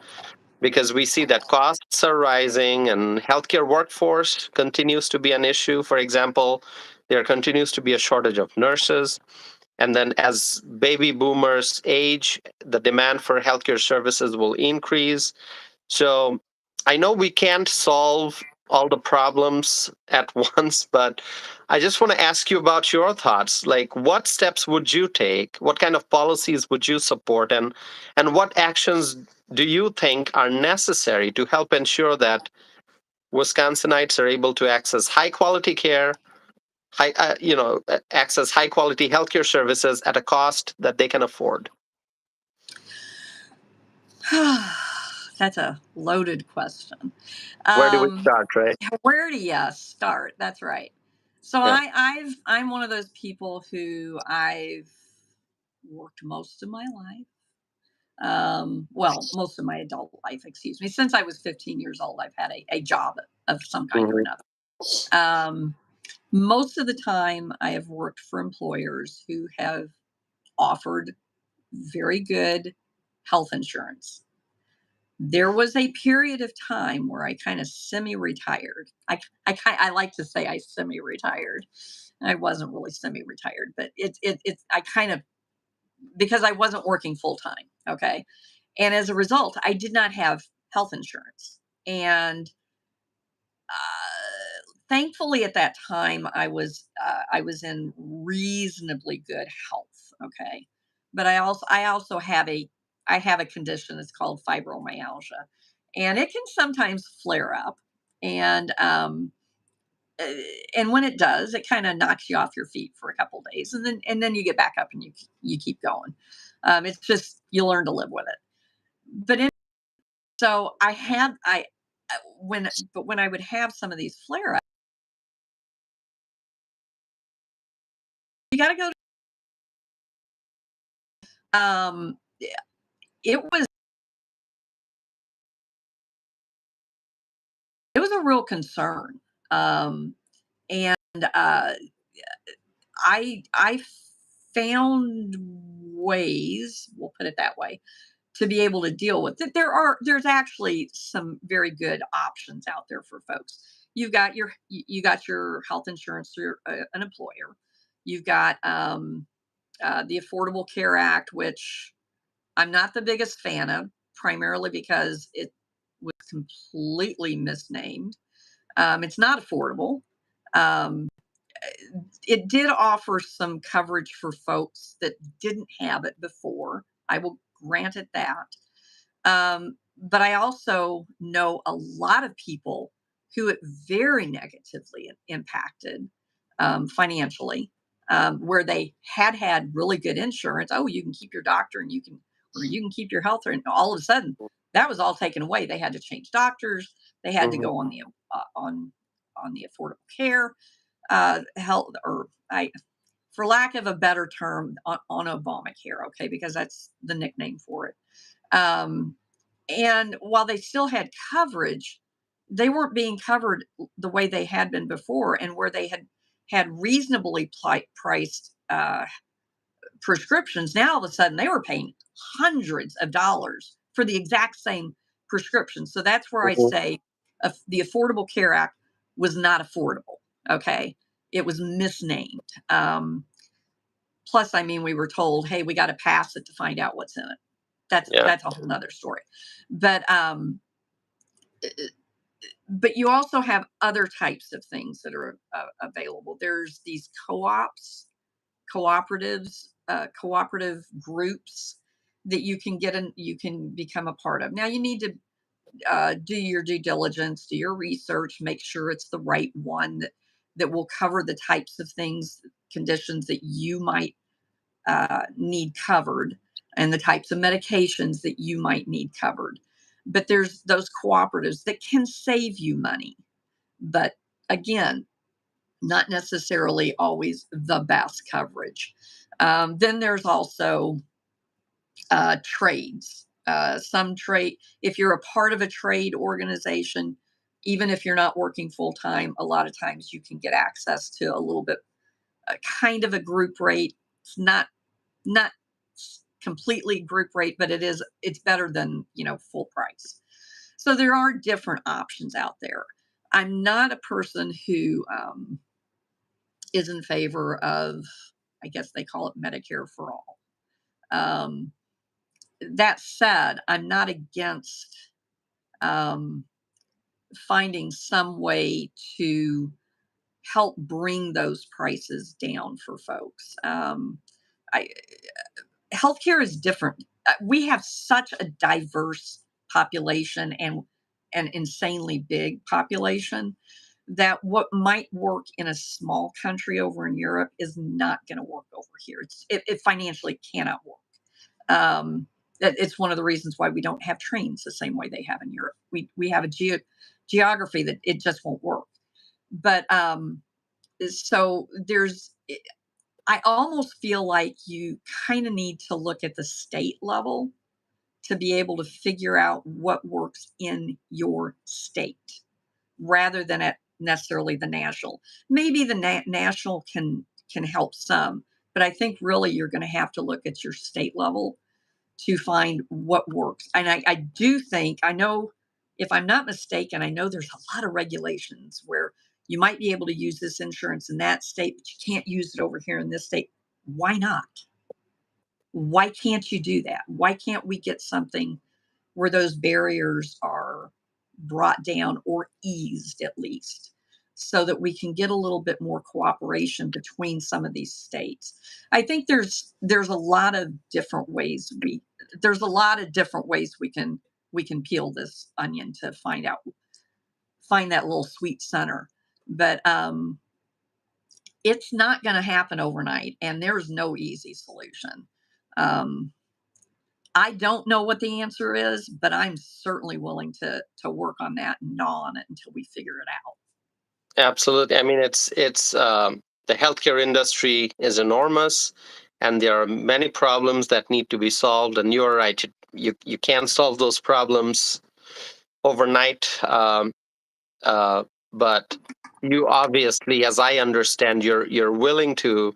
because we see that costs are rising and healthcare workforce continues to be an issue. For example, there continues to be a shortage of nurses. And then as baby boomers age, the demand for healthcare services will increase. So I know we can't solve all the problems at once, but I just want to ask you about your thoughts. Like, what steps would you take? What kind of policies would you support? And what actions do you think are necessary to help ensure that Wisconsinites are able to access high quality care, access high quality healthcare services at a cost that they can afford? That's a loaded question. Where do we Um, start, right? where do you start? That's right. So Yeah. I'm one of those people who I've worked most of my life. Well, most of my adult life, excuse me. Since I was 15 years old, I've had a job of some kind or Mhm. another. Um, Most of the time, I have worked for employers who have offered very good health insurance. There was a period of time where I kind of semi-retired. I like to say I semi-retired. I wasn't really semi-retired, but it's I kind of, because I wasn't working full time. Okay. And as a result, I did not have health insurance. And thankfully at that time I was in reasonably good health. Okay. But I also have a condition that's called fibromyalgia, and it can sometimes flare up. And uh, and when it does, it kind of knocks you off your feet for a couple days, and then you get back up and you keep going. It's just you learn to live with it. But so I had I when but when I would have some of these flare ups, you got to go. Yeah, it was a real concern. Um, and I found ways, we'll put it that way, to be able to deal with it. There's actually some very good options out there for folks. You got your health insurance through an employer. You've got the Affordable Care Act, which I'm not the biggest fan of, primarily because it was completely misnamed. It's not affordable. Um, it did offer some coverage for folks that didn't have it before. I will grant it that. But I also know a lot of people who it very negatively impacted financially, where they had really good insurance. Oh, you can keep your doctor, and you can keep your health, and all of a sudden that was all taken away. They had to change doctors. They had to Mhm. go on the affordable care health, or I, for lack of a better term, on Obamacare. Okay, because that's the nickname for it. Um, and while they still had coverage, they weren't being covered the way they had been before, and where they had reasonably priced prescriptions. Now all of a sudden they were paying hundreds of dollars for the exact same prescription. So that's where I Mhm. say the Affordable Care Act was not affordable. Okay, it was misnamed. Plus, I mean, we were told, hey, we got to pass it to find out what's in it. Yeah. That's a whole nother story. But but you also have other types of things that are available. There's these co-ops, cooperatives, cooperative groups that you can become a part of. Now you need to do your due diligence, do your research, make sure it's the right one that will cover the types of things, conditions that you might need covered, and the types of medications that you might need covered. But there's those cooperatives that can save you money. But again, not necessarily always the best coverage. Then there's also trades. Some trade, if you're a part of a trade organization, even if you're not working full time, a lot of times you can get access to a little bit, kind of a group rate. It's not completely group rate, but it's better than full price. So there are different options out there. I'm not a person who is in favor of, I guess they call it Medicare for all. Um, that said, I'm not against um, finding some way to help bring those prices down for folks. I, Healthcare is different. We have such a diverse population, and an insanely big population, that what might work in a small country over in Europe is not going to work over here. It financially cannot work. Um, it's one of the reasons why we don't have trains the same way they have in Europe. We have a geography that it just won't work. But so there's I almost feel like you kind of need to look at the state level to be able to figure out what works in your state, rather than at necessarily the national. Maybe the national can help some, But I think really you're going to have to look at your state level to find what works. And I do think, I know, if I'm not mistaken, I know there's a lot of regulations where you might be able to use this insurance in that state, but you can't use it over here in this state. Why not? Why can't you do that? Why can't we get something where those barriers are brought down or eased at least, so that we can get a little bit more cooperation between some of these states? I think there's a lot of different ways we can peel this onion to find that little sweet center. But it's not going to happen overnight, and there's no easy solution. Um, I don't know what the answer is, but I'm certainly willing to work on that and gnaw on it until we figure it out. Absolutely. I mean, it's the healthcare industry is enormous, and there are many problems that need to be solved. And you're right, you can't solve those problems overnight. But you obviously, as I understand, you're willing to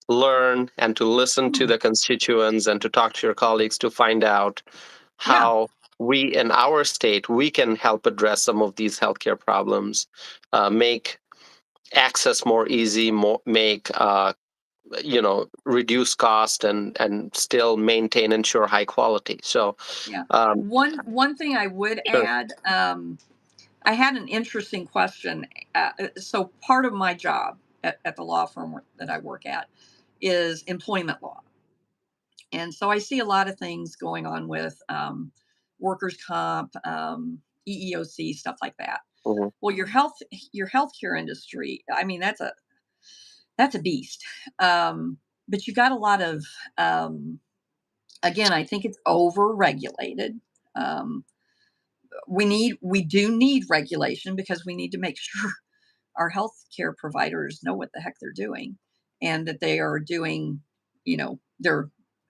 learn and to listen to the constituents and to talk to your colleagues to find out Yeah, how we in our state we can help address some of these healthcare problems, make access more easy, make reduce cost and still maintain ensure high quality. So yeah. um, One thing I would sure. add, I had an interesting question. So part of my job at the law firm that I work at is employment law. And so I see a lot of things going on with workers' comp, EEOC, stuff like that. Mhm. Well, your healthcare industry, I mean, that's a beast. But you got a lot of, again, I think it's over regulated. Um, we do need regulation because we need to make sure our healthcare providers know what the heck they're doing, and that they are doing, they're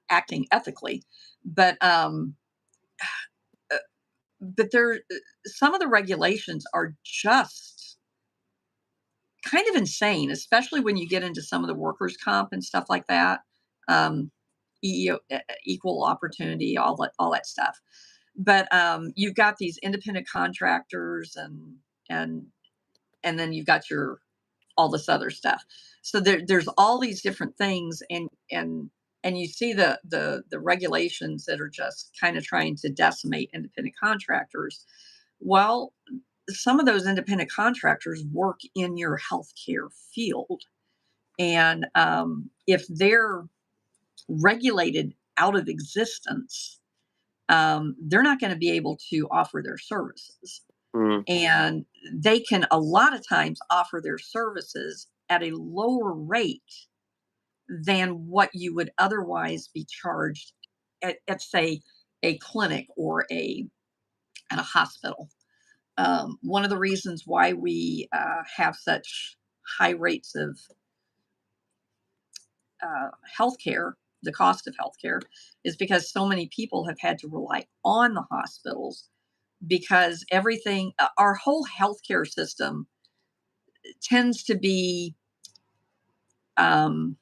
acting ethically. But uh, but there, some of the regulations are just kind of insane, especially when you get into some of the workers' comp and stuff like that. Um, equal opportunity, all that stuff. But you've got these independent contractors, and and then you've got your all this other stuff. So there's all these different things, and you see the regulations that are just kind of trying to decimate independent contractors. Well, some of those independent contractors work in your healthcare field, and if they're regulated out of existence, they're not going to be able to offer their services. Mm, And they can a lot of times offer their services at a lower rate than what you would otherwise be charged at say, a clinic or at a hospital. One of the reasons why we have such high rates of healthcare, the cost of healthcare, is because so many people have had to rely on the hospitals, because everything, our whole healthcare system tends to be um,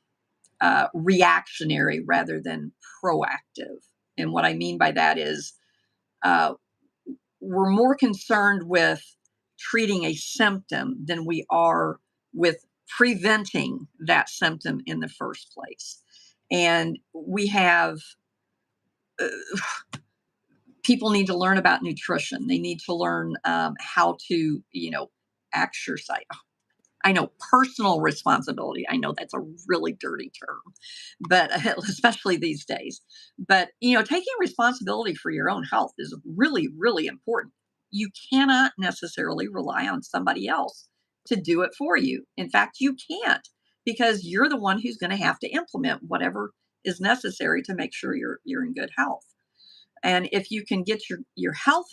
reactionary rather than proactive. And what I mean by that is uh, we're more concerned with treating a symptom than we are with preventing that symptom in the first place. And we have people need to learn about nutrition. They need to learn how to, exercise. I know personal responsibility. I know that's a really dirty term, but especially these days. But, taking responsibility for your own health is really, really important. You cannot necessarily rely on somebody else to do it for you. In fact, you can't, because you're the one who's going to have to implement whatever is necessary to make sure you're in good health. And if you can get your health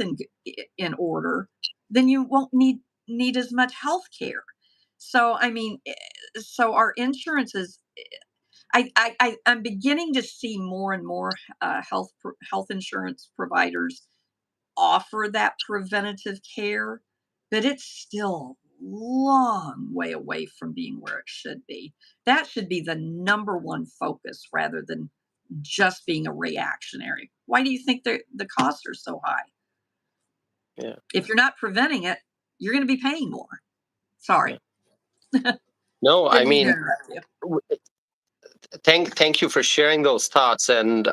in order, then you won't need as much health care. So I mean, so our insurance is. I'm beginning to see more and more health insurance providers offer that preventative care, but it's still long way away from being where it should be. That should be the number one focus rather than just being a reactionary. Why do you think the costs are so high? Yeah. If you're not preventing it, you're going to be paying more. Sorry. No, I Didn't mean to mean, interrupt you. w- thank you for sharing those thoughts. And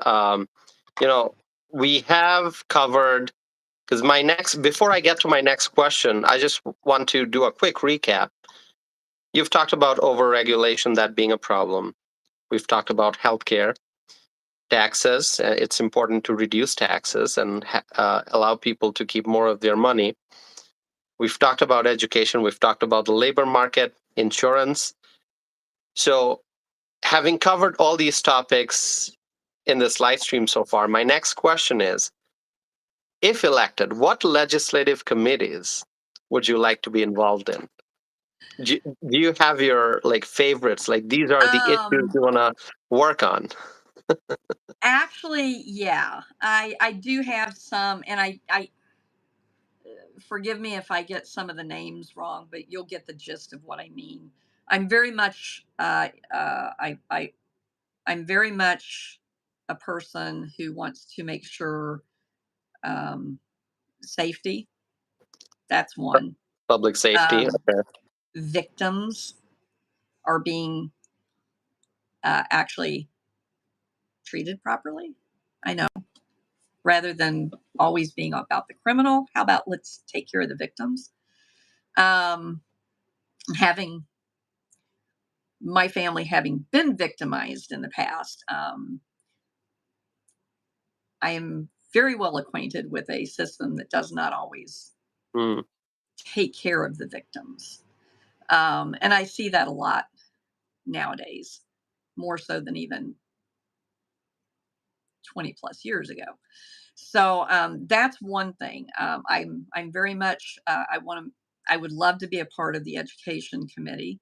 you know, we have covered, because before I get to my next question, I just want to do a quick recap. You've talked about overregulation, that being a problem. We've talked about healthcare, taxes. It's important to reduce taxes and allow people to keep more of their money. We've talked about education. We've talked about the labor market, insurance. So, having covered all these topics in this live stream so far, my next question is, if elected, what legislative committees would you like to be involved in? Do you have your favorites? Like, these are the issues Um, you want to work on. Actually, yeah, I do have some, and I forgive me if I get some of the names wrong, but you'll get the gist of what I mean. I'm very much I'm very much a person who wants to make sure um, safety. That's one. Public safety. Um, Okay. Victims are being actually treated properly. I know, rather than always being about the criminal. How about let's take care of the victims? Um, Having my family having been victimized in the past, I am very well acquainted with a system that does not always Hmm. take care of the victims. And I see that a lot nowadays, more so than even 20 plus years ago. So that's one thing. I'm very much I would love to be a part of the education committee.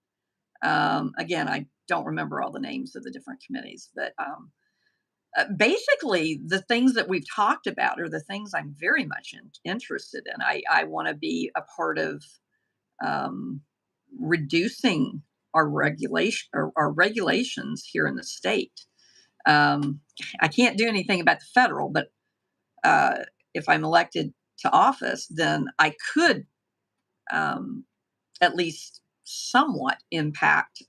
Again, I don't remember all the names of the different committees, but basically the things that we've talked about are the things I'm very much interested in. I want to be a part of um, reducing our regulations here in the state. Um, I can't do anything about the federal, but uh, if I'm elected to office, then I could um, at least somewhat impact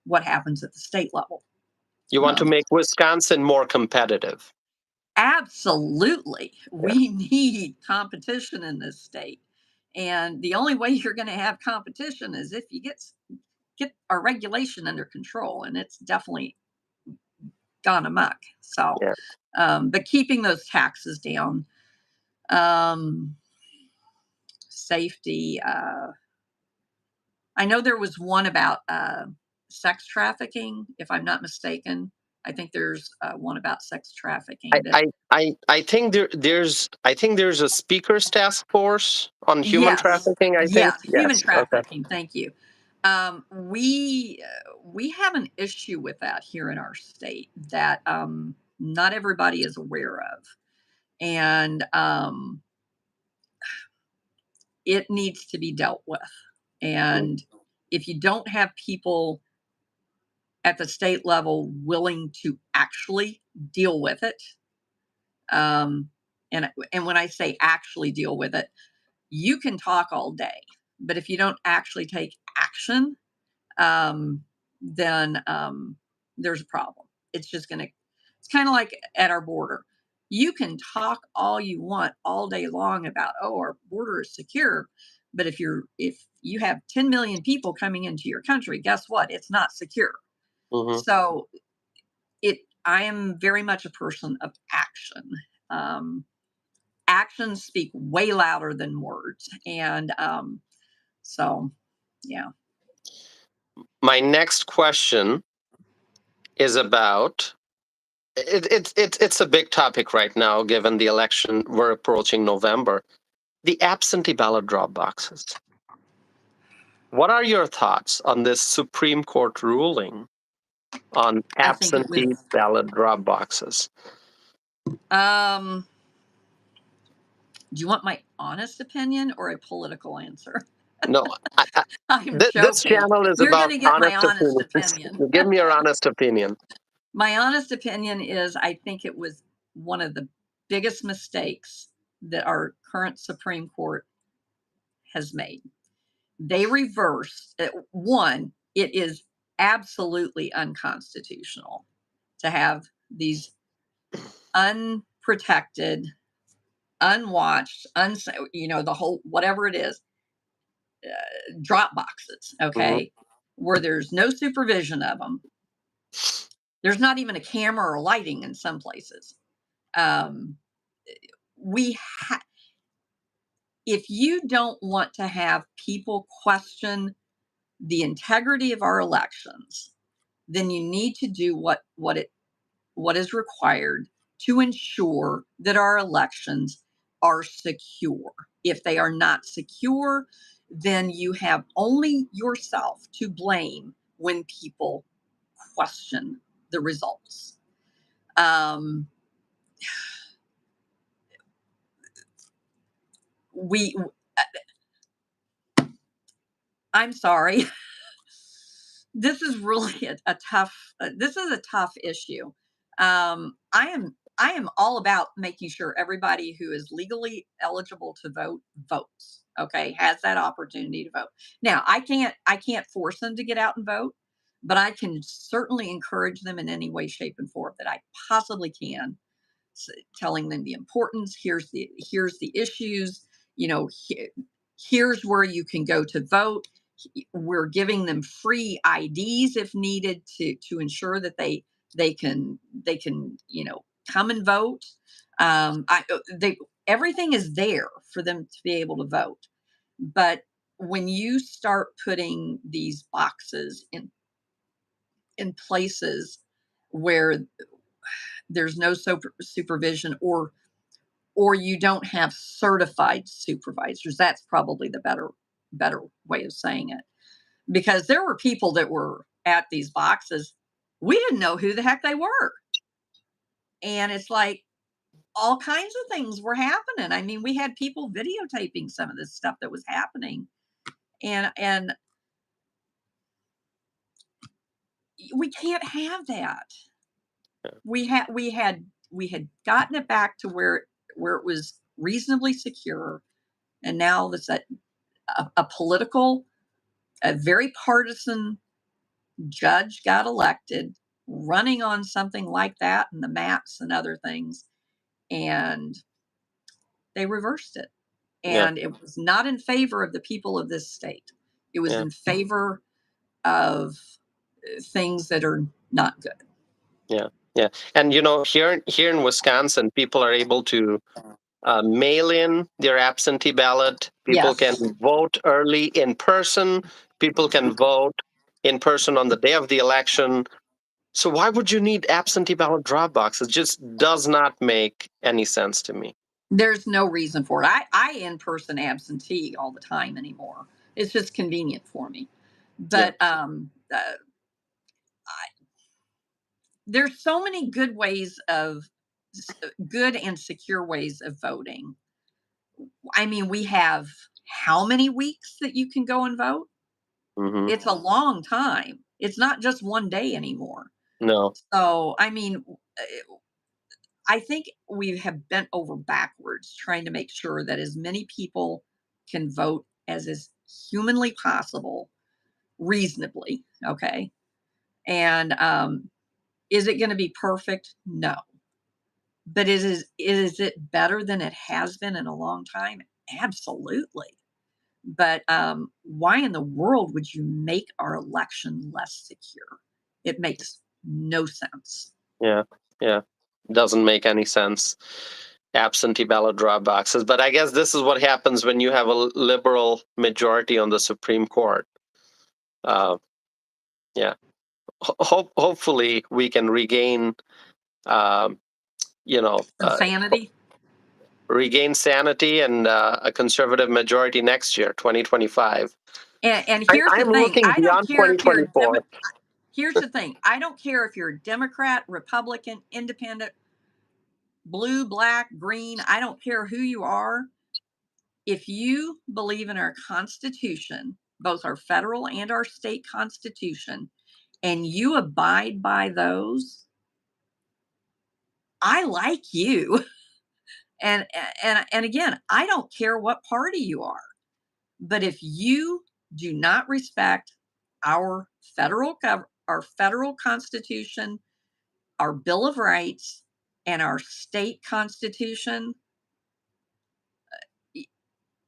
what happens at the state level. You want to Um, make Wisconsin more competitive. Absolutely. Yeah. We need competition in this state. And the only way you're going to have competition is if you get our regulation under control, and it's definitely gone amok. So, Yeah. but keeping those taxes down, um, safety. I know there was one about sex trafficking, if I'm not mistaken. I think there's one about sex I trafficking that. I I think there's a speakers task force on human Yes, trafficking. I think yes, human yes. Okay. trafficking. Thank you. We have an issue with that here in our state that not everybody is aware of, and it needs to be dealt with. Mm. And if you don't have people at the state level willing to actually deal with it, um, and when I say actually deal with it, you can talk all day, but if you don't actually take action, then there's a problem. It's just going to, it's kind of like at our border. You can talk all you want all day long about, oh, our border is secure. But if you have 10 million people coming into your country, guess what? It's not secure. Mhm. So I am very much a person of action. Um, Actions speak way louder than words. And so, yeah. My next question is about it's a big topic right now, given the election. We're approaching November. The absentee ballot drop boxes. What are your thoughts on this Supreme Court ruling on I think it absentee was ballot drop boxes? Do you want my honest opinion or a political answer? No, I'm this joking. channel is You're going about to get my honest honest opinions. opinion. Give me your honest opinion. My honest opinion is I think it was one of the biggest mistakes that our current Supreme Court has made. They reversed one, it is absolutely unconstitutional to have these unprotected, unwatched, the whole whatever it is, drop boxes, Hmm. okay, where there's no supervision of them. There's not even a camera or lighting in some places. Um, we ha- if you don't want to have people question the integrity of our elections, then you need to do what is required to ensure that our elections are secure. If they are not secure, then you have only yourself to blame when people question the results. Um, we, I'm sorry, this is really a tough. This is a tough issue. I am all about making sure everybody who is legally eligible to vote votes. Okay, has that opportunity to vote. Now, I can't force them to get out and vote, but I can certainly encourage them in any way, shape, and form that I possibly can, telling them the importance. Here's the issues. You know, here's where you can go to vote. We're giving them free IDs if needed to ensure that they can come and vote. They Everything is there for them to be able to vote, but when you start putting these boxes in places where there's no supervision, or you don't have certified supervisors. That's probably the better way of saying it. Because there were people that were at these boxes, we didn't know who the heck they were. And it's like all kinds of things were happening. I mean, we had people videotaping some of this stuff that was happening. And we can't have that. We had gotten it back to where it was reasonably secure, and now that's a political, a very partisan judge got elected running on something like that and the maps and other things, and they reversed it. Yeah, And it was not in favor of the people of this state. It was yeah, in favor of things that are not good. yeah, yeah. And here in Wisconsin, people are able to mail in their absentee ballot. People can Yes. vote early in person. People can vote in person on the day of the election. So why would you need absentee ballot drop boxes? It just does not make any sense to me. There's no reason for it. I in-person absentee all the time anymore. It's just convenient for me. Yeah. But there's so many good and secure ways of voting. I mean, we have how many weeks that you can go and vote? Hmm. It's a long time. It's not just one day anymore. No. So, I mean, I think we have bent over backwards trying to make sure that as many people can vote as is humanly possible, reasonably. Okay. And is it going to be perfect? No. But is it better than it has been in a long time? Absolutely. But why in the world would you make our election less secure? It makes no sense. Yeah. Yeah. Doesn't make any sense. Absentee ballot drop boxes. But I guess this is what happens when you have a liberal majority on the Supreme Court. Uh, yeah. Hopefully we can regain, um, you know, Some sanity. regain sanity and a conservative majority next year, 2025. And here's the I'm thing. looking I don't beyond care if you're a 2024. here's the thing. I don't care if you're a Democrat, Republican, Independent, blue, black, green. I don't care who you are. if you believe in our Constitution, both our federal and our state Constitution, and you abide by those, I like you. And again, I don't care what party you are, but if you do not respect our our federal Constitution, our Bill of Rights, and our state Constitution,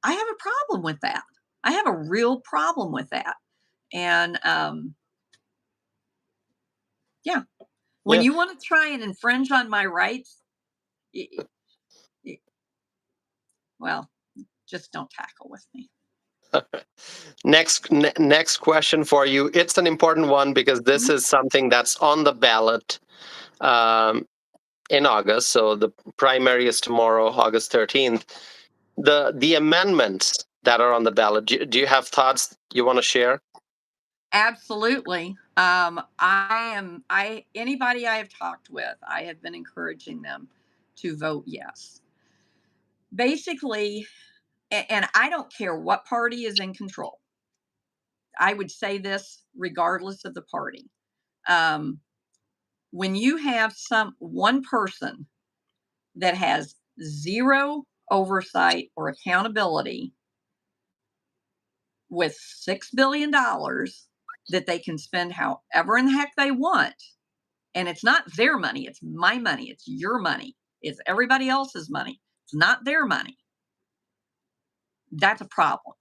I have a problem with that. I have a real problem with that. And yeah, when Yeah. you want to try and infringe on my rights, well, just don't tackle with me. Next question for you. It's an important one because this Mhm. is something that's on the ballot in August. So the primary is tomorrow, August 13th. The amendments that are on the ballot. Do you have thoughts you want to share? Absolutely. Anybody I have talked with, I have been encouraging them to vote yes. Basically, and I don't care what party is in control. I would say this regardless of the party. Um, when you have one person that has zero oversight or accountability with $6 billion that they can spend however in the heck they want, and it's not their money, it's my money, it's your money, it's everybody else's money, it's not their money, that's a problem.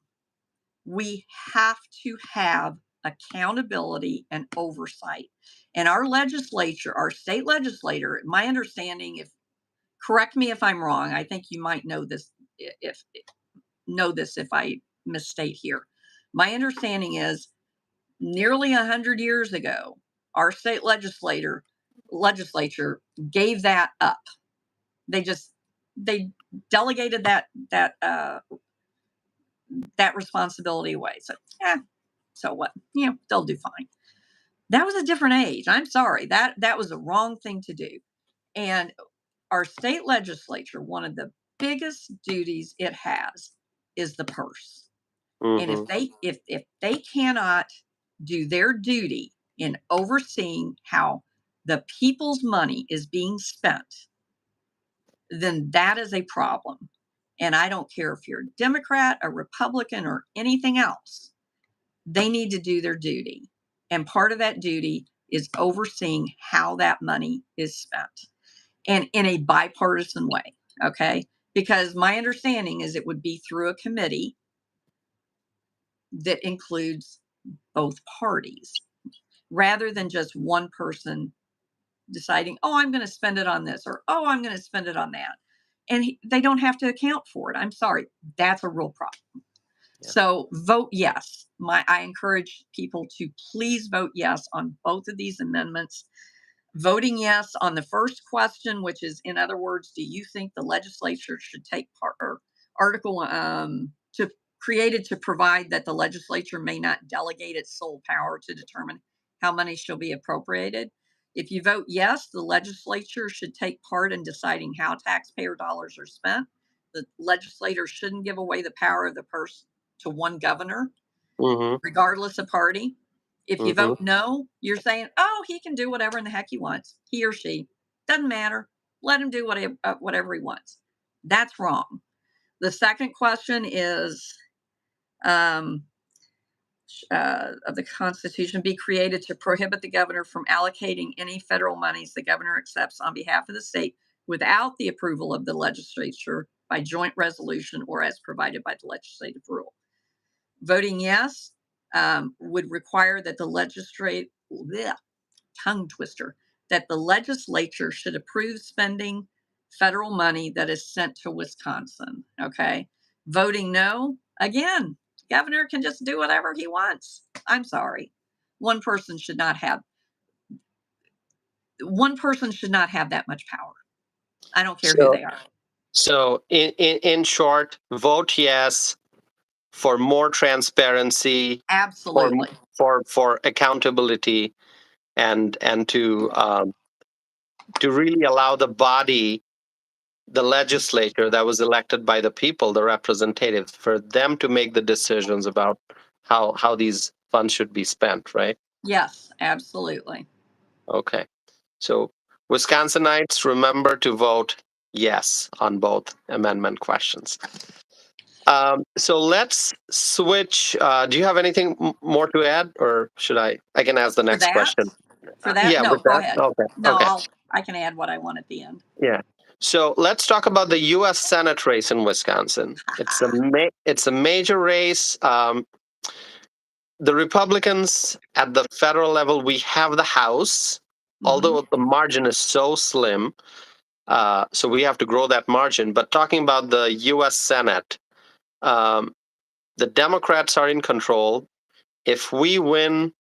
We have to have accountability and oversight. And our legislature, our state legislator, my understanding, if correct me if I'm wrong, I think you might know this if I misstate here. My understanding is nearly 100 years ago, our state legislature gave that up. They delegated that responsibility away. So what? They'll do fine. That was a different age. I'm sorry. That was the wrong thing to do. And our state legislature, one of the biggest duties it has is the purse. And Mm-hmm. if they cannot do their duty in overseeing how the people's money is being spent, then that is a problem. And I don't care if you're a Democrat, a Republican, or anything else. They need to do their duty. And part of that duty is overseeing how that money is spent, and in a bipartisan way. Okay. Because my understanding is it would be through a committee that includes both parties rather than just one person deciding, oh, I'm going to spend it on this, or oh, I'm going to spend it on that. And they don't have to account for it. I'm sorry. That's a real problem. Yeah. So vote yes. I encourage people to please vote yes on both of these amendments. Voting yes on the first question, which is, in other words, do you think the legislature should take part, or article to created to provide that the legislature may not delegate its sole power to determine how money shall be appropriated? If you vote yes, the legislature should take part in deciding how taxpayer dollars are spent. The legislator shouldn't give away the power of the purse to one governor, Mm-hmm. regardless of party. If you Mm-hmm. vote no, you're saying, oh, he can do whatever in the heck he wants. He or she. Doesn't matter. Let him do whatever he wants. That's wrong. The second question is of the Constitution be created to prohibit the governor from allocating any federal monies the governor accepts on behalf of the state without the approval of the legislature by joint resolution or as provided by the legislative rule. Voting yes would require that the legislature should approve spending federal money that is sent to Wisconsin. Okay. Voting no, again, governor can just do whatever he wants. I'm sorry. One person should not have that much power. I don't care who they are. So in short, vote yes for more transparency, Absolutely. for accountability, and to really allow the body the legislature that was elected by the people, the representatives, for them to make the decisions about how these funds should be spent, right? Yes, absolutely. Okay. So Wisconsinites, remember to vote yes on both amendment questions. So let's switch. Do you have anything more to add, or should I? I can ask the For next that? question. For that? Yeah, No, with go that. ahead. Okay. No, Okay. I can add what I want at the end. Yeah. So let's talk about the U.S. Senate race in Wisconsin. It's a major race. The Republicans at the federal level, we have the House, although the margin is so slim. So we have to grow that margin. But talking about the U.S. Senate, um, the Democrats are in control. If we win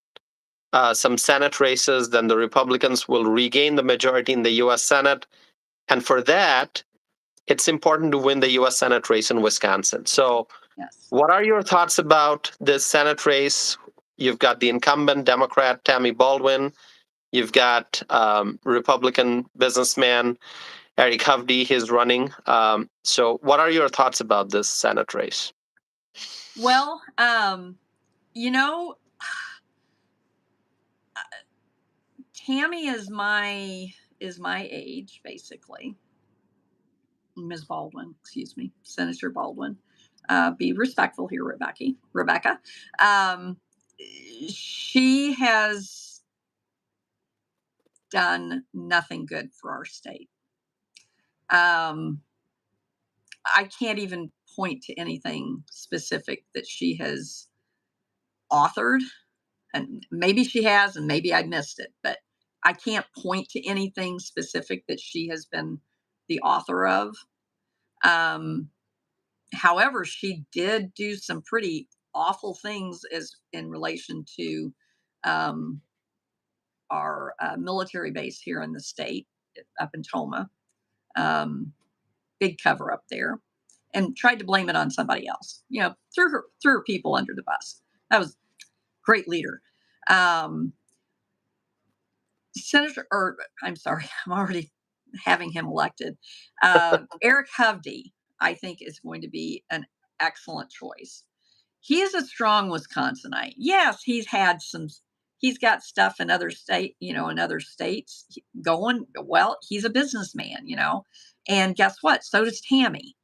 some Senate races, then the Republicans will regain the majority in the U.S. Senate. And for that, it's important to win the U.S. Senate race in Wisconsin. So, Yes. what are your thoughts about this Senate race? You've got the incumbent Democrat, Tammy Baldwin. You've got Republican businessman Eric Hovde. He's running. So, what are your thoughts about this Senate race? Well, you know, Tammy is my age, basically. Ms. Baldwin, excuse me, Senator Baldwin. Be respectful here, Rebecca. Um, she has done nothing good for our state. I can't even point to anything specific that she has authored, and maybe she has, and maybe I missed it, but I can't point to anything specific that she has been the author of. Um, However, she did do some pretty awful things as in relation to um, our military base here in the state, up in Toma. Um, Big cover up there, and tried to blame it on somebody else. You know, threw her people under the bus. That was great leader. Um, Senator, or I'm sorry, I'm already having him elected. Eric Hovde, I think, is going to be an excellent choice. He is a strong Wisconsinite. Yes, he's got stuff in other in other states going well. He's a businessman, and guess what? So does Tammy.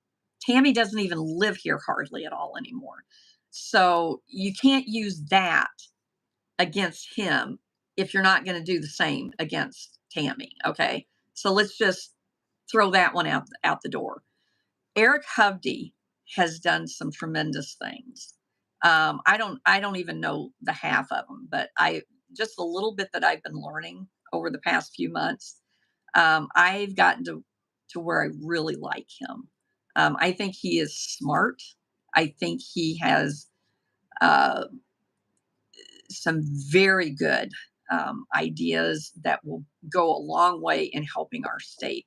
Tammy doesn't even live here hardly at all anymore. So you can't use that against him if you're not going to do the same against Tammy. Okay. So let's just throw that one out the door. Eric Hovde has done some tremendous things. I don't even know the half of them, but I just a little bit that I've been learning over the past few months. I've gotten to where I really like him. I think he is smart. I think he has uh, some very good ideas that will go a long way in helping our state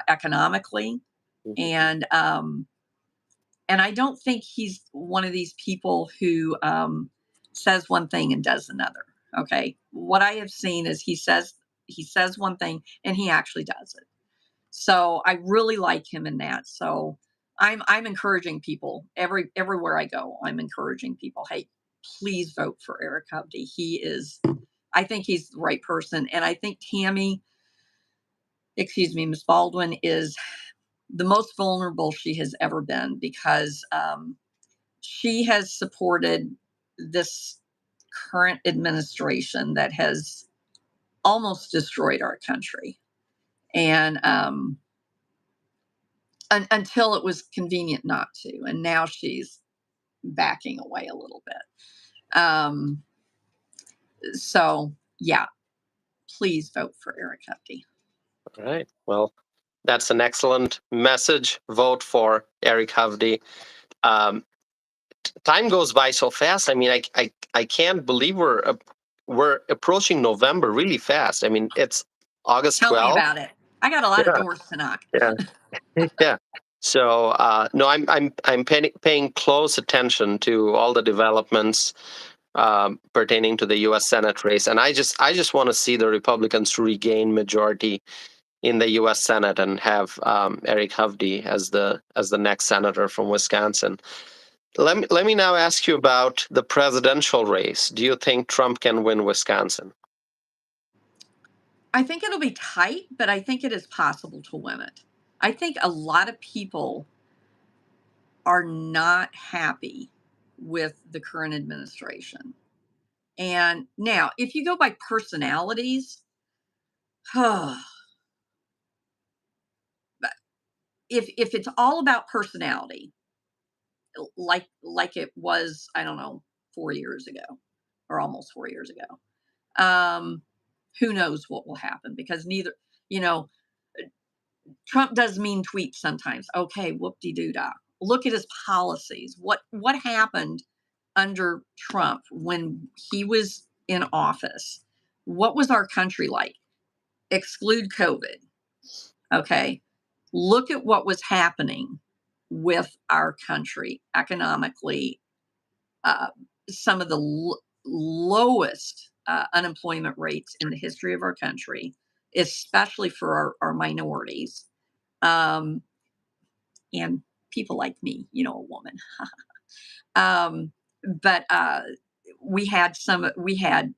economically. Mhm. And I don't think he's one of these people who says one thing and does another. Okay, what I have seen is he says one thing and he actually does it. So I really like him in that. So I'm encouraging people everywhere I go. I'm encouraging people. Hey, please vote for Eric Hovde. I think he's the right person, and I think Tammy, excuse me, Miss Baldwin is the most vulnerable she has ever been because she has supported this current administration that has almost destroyed our country. And until it was convenient not to. And now she's backing away a little bit. So, yeah, please vote for Eric Hovde. All right. Well, that's an excellent message. Vote for Eric Hovde. Um, Time goes by so fast. I mean, I can't believe we're approaching November really fast. I mean, it's August Tell me 12th. about it. I got a lot of Yeah, doors to knock. yeah, yeah. So no, I'm paying close attention to all the developments pertaining to the U.S. Senate race, and I just want to see the Republicans regain majority in the U.S. Senate and have Eric Hovde as the next senator from Wisconsin. Let me now ask you about the presidential race. Do you think Trump can win Wisconsin? I think it'll be tight, but I think it is possible to win it. I think a lot of people are not happy with the current administration. And now, if you go by personalities, if it's all about personality, like it was, I don't know, 4 years ago or almost 4 years ago, who knows what will happen, because neither, you know, Trump does mean tweets sometimes. Okay, whoop-de-doo-dah. Look at his policies. What happened under Trump when he was in office? What was our country like? Exclude COVID. Okay. Look at what was happening with our country economically. Some of the lowest unemployment rates in the history of our country, especially for our minorities, and people like me, a woman. But we had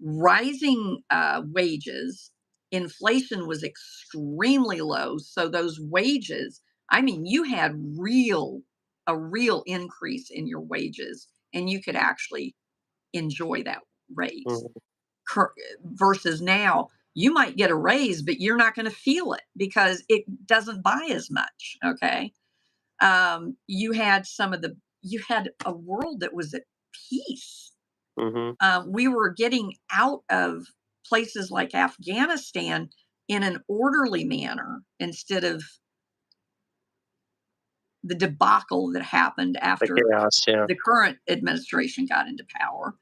rising wages. Inflation was extremely low, so those wages, I mean, you had a real increase in your wages, and you could actually enjoy that raise. Mhm. Versus now, you might get a raise, but you're not going to feel it because it doesn't buy as much. Okay. You had a world that was at peace. Mhm. We were getting out of places like Afghanistan in an orderly manner instead of the debacle that happened The after chaos, yeah. the current administration got into power.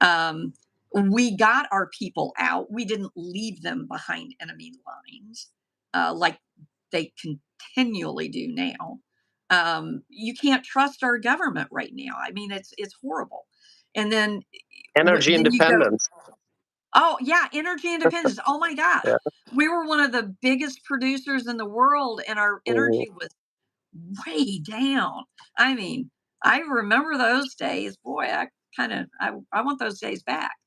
Um, we got our people out. We didn't leave them behind enemy lines like they continually do now. You can't trust our government right now. I mean, it's horrible. And then Energy then you go, independence. oh yeah, energy independence. Oh my gosh, Yeah. we were one of the biggest producers in the world, and our Mhm. energy was way down. I mean, I remember those days. Boy, I want those days back.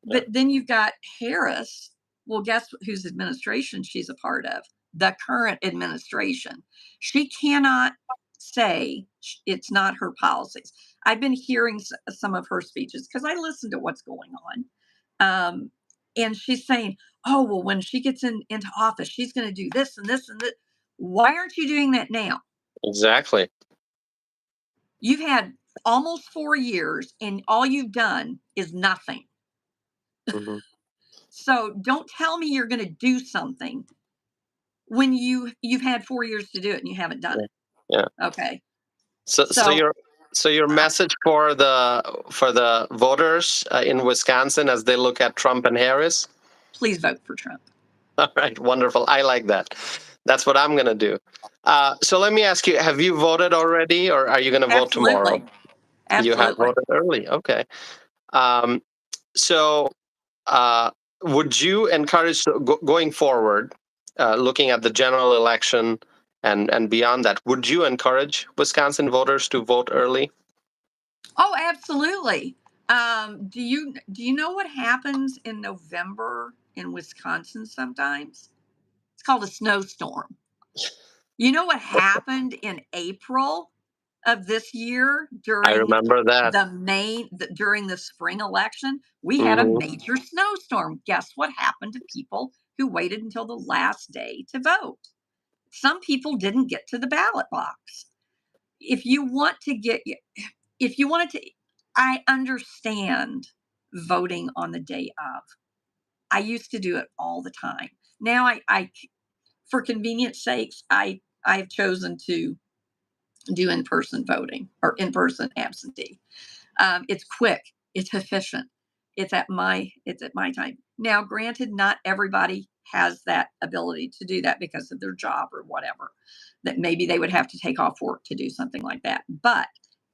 Yeah. But then you've got Harris. Well, guess whose administration she's a part of? The current administration. She cannot say it's not her policies. I've been hearing some of her speeches because I listen to what's going on. And she's saying, oh, well, when she gets into office, she's going to do this and this and that. Why aren't you doing that now? Exactly. You've had almost 4 years and all you've done is nothing. Mhm. So don't tell me you're going to do something when you've had 4 years to do it and you haven't done Yeah. it. Yeah. Okay. So So your uh, message for the voters in Wisconsin as they look at Trump and Harris? please vote for Trump. All right, wonderful. I like that. That's what I'm going to do. So let me ask you: have you voted already, or are you going to vote tomorrow? Absolutely. You have Absolutely. voted early. Okay. Um, so, uh, would you encourage going forward, looking at the general election and beyond that? Would you encourage Wisconsin voters to vote early? Oh, absolutely. Do you know what happens in November in Wisconsin sometimes? It's called a snowstorm. You know what happened in April of this year I during remember that. during the spring election? We had a Hmm. major snowstorm. Guess what happened to people who waited until the last day to vote? Some people didn't get to the ballot box. If you want to get if you wanted to, I understand voting on the day of. I used to do it all the time. Now I for convenience sakes, I've chosen to do in-person voting or in-person absentee. It's quick, it's efficient, it's at my time. Now, granted, not everybody has that ability to do that because of their job or whatever. That maybe they would have to take off work to do something like that. But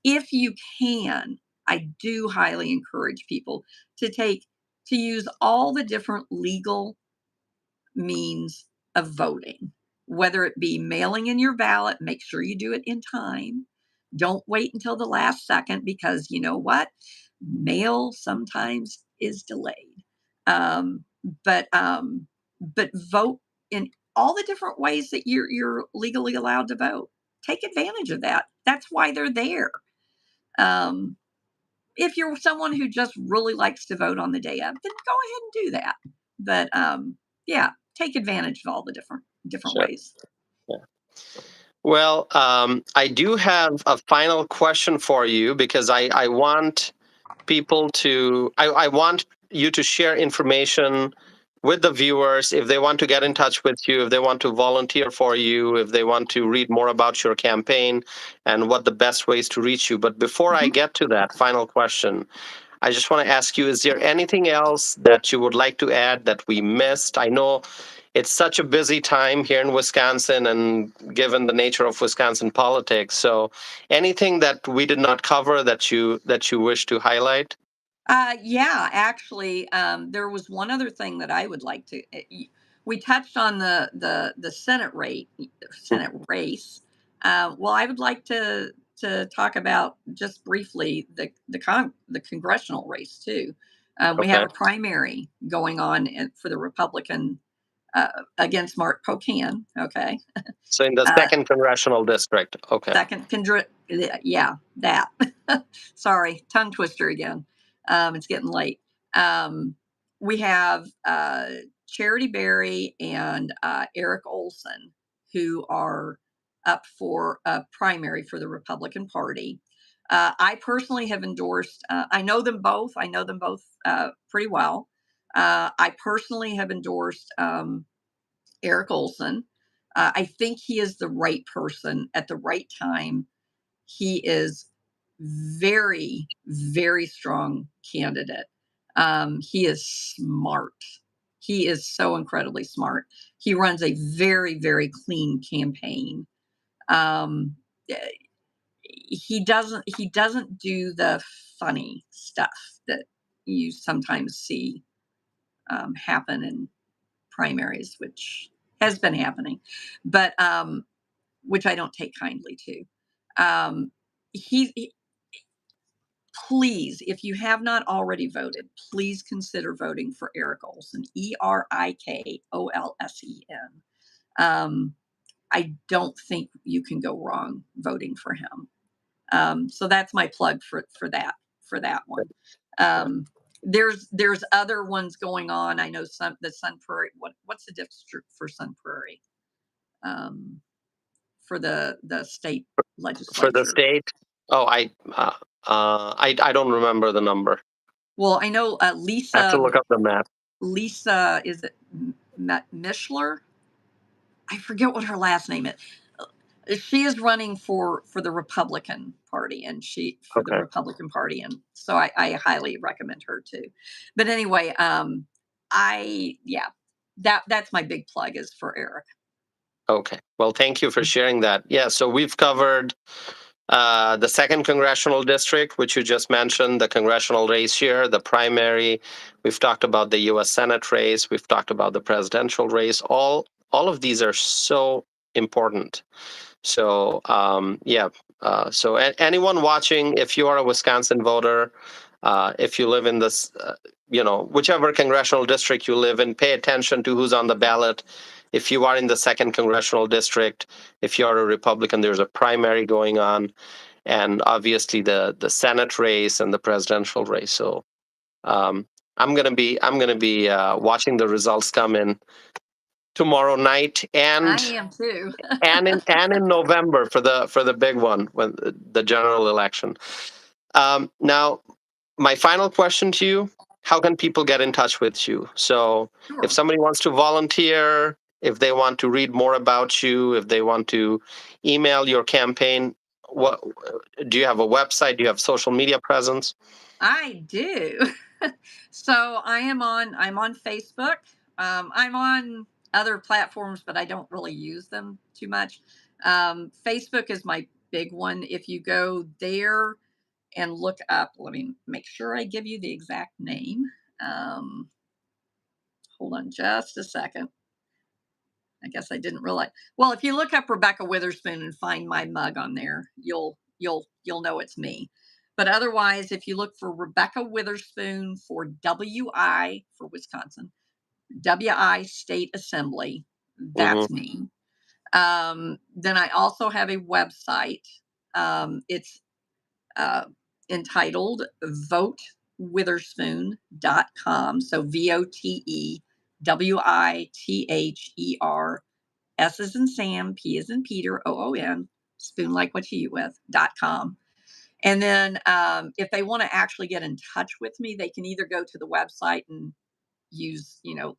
if you can, I do highly encourage people to use all the different legal means of voting, whether it be mailing in your ballot, make sure you do it in time. Don't wait until the last second, because you know what? Mail sometimes is delayed. Um, but vote in all the different ways that you're legally allowed to vote. Take advantage of that. That's why they're there. Um, if you're someone who just really likes to vote on the day of, then go ahead and do that. But yeah, take advantage of all the different Sure. ways. Yeah. Well, I do have a final question for you because I want people to, I want you to share information with the viewers if they want to get in touch with you, if they want to volunteer for you, if they want to read more about your campaign and what the best ways to reach you. But before I Mhm. get to that final question, I just want to ask you, is there anything else that you would like to add that we missed? I know it's such a busy time here in Wisconsin and given the nature of Wisconsin politics. So anything that we did not cover that you wish to highlight? Yeah, actually, there was one other thing that I would like to. We touched on the Senate race. Well, I would like to talk about just briefly the congressional race too. We have Okay. a primary going on for the Republican against Mark Pocan. Okay, So in the uh, second congressional district. Okay. second, yeah, that. Sorry, tongue twister again. It's getting late. Um, we have Charity Berry and Eric Olson, who are up for a primary for the Republican Party. I personally have endorsed. I know them both. I know them both pretty well. I personally have endorsed Eric Olson. I think he is the right person at the right time. He is very, very strong candidate. He is smart. He is so incredibly smart. He runs a very, very clean campaign. Um, eh, he doesn't do the funny stuff that you sometimes see happen in primaries, which has been happening, but which I don't take kindly to. Um, he Please, if you have not already voted, please consider voting for Eric Olson, Erikolsen. I don't think you can go wrong voting for him. So that's my plug for that one. Um, there's other ones going on. I know the Sun Prairie. What's the district for Sun Prairie? For the state For the legislature. state. Oh, I don't remember the number. Well, I know I have to Lisa look up the map. Lisa, is it Mishler? I forget what her last name is. She is running for the Republican Party, and Okay. and so I highly recommend her too. But anyway, I yeah, that's my big plug is for Eric. Okay. Well, thank you for sharing that. Yeah, so we've covered the second congressional district, which you just mentioned, the congressional race here, the primary. We've talked about the U.S. Senate race. We've talked about the presidential race. All of these are so important. So yeah. So anyone watching, if you are a Wisconsin voter, if you live in this, whichever congressional district you live in, pay attention to who's on the ballot. If you are in the second congressional district, if you are a Republican, there's a primary going on, and obviously the Senate race and the presidential race. So um, I'm gonna be watching the results come in tomorrow night I and am too. in November for the big one, when the general election. Now, my final question to you: how can people get in touch with you? So, if Sure. somebody wants to volunteer, if they want to read more about you, if they want to email your campaign, what do you have a website? Do you have social media presence? I do. So I'm on Facebook. I'm on other platforms, but I don't really use them too much. Facebook is my big one. If you go there and look up, let me make sure I give you the exact name. Um, Hold on just a second. I guess I didn't realize. Well, if you look up Rebecca Witherspoon and find my mug on there, you'll know it's me. But otherwise, if you look for Rebecca Witherspoon for WI for Wisconsin, WI State Assembly, Hmm. that's me. Then I also have a website. It's entitled votewitherspoon.com. So VOTEWITHER, S is in Sam, P is in Peter, OON, spoon like what you eat with.com. And then if they want to actually get in touch with me, they can either go to the website and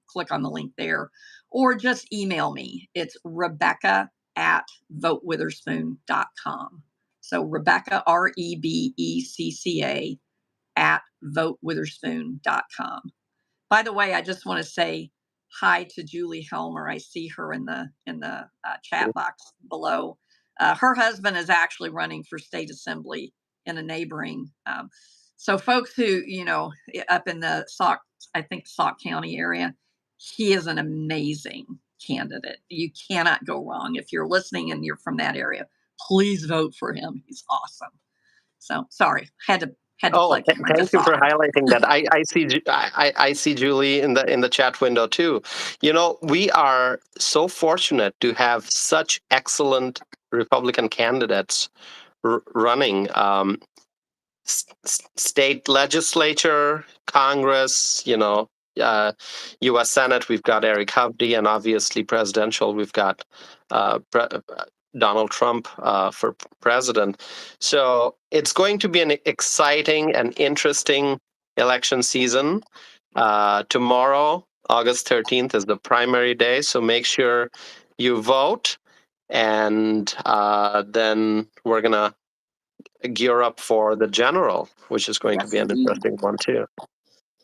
click on the link there, or just email me. It's Rebecca@votewitherspoon.com. So Rebecca, REBECCA @votewitherspoon.com. By the way, I just want to say hi to Julie Helmer. I see her in the chat box below. Her husband is actually running for state assembly in a neighboring. So folks who up in the Sauk County area, he is an amazing candidate. You cannot go wrong if you're listening and you're from that area. Please vote for him. He's awesome. So sorry, had to Oh, plug him. I thank just you saw for him. highlighting that. I see Julie in the chat window too. We are so fortunate to have such excellent Republican candidates running. State legislature, Congress, U.S. Senate, we've got Eric Hovde, and obviously presidential, we've got Donald Trump for president. So it's going to be an exciting and interesting election season. Tomorrow, August 13th, is the primary day, so make sure you vote. And then we're going to gear up for the general, which is going to Yes, be an indeed. interesting one too.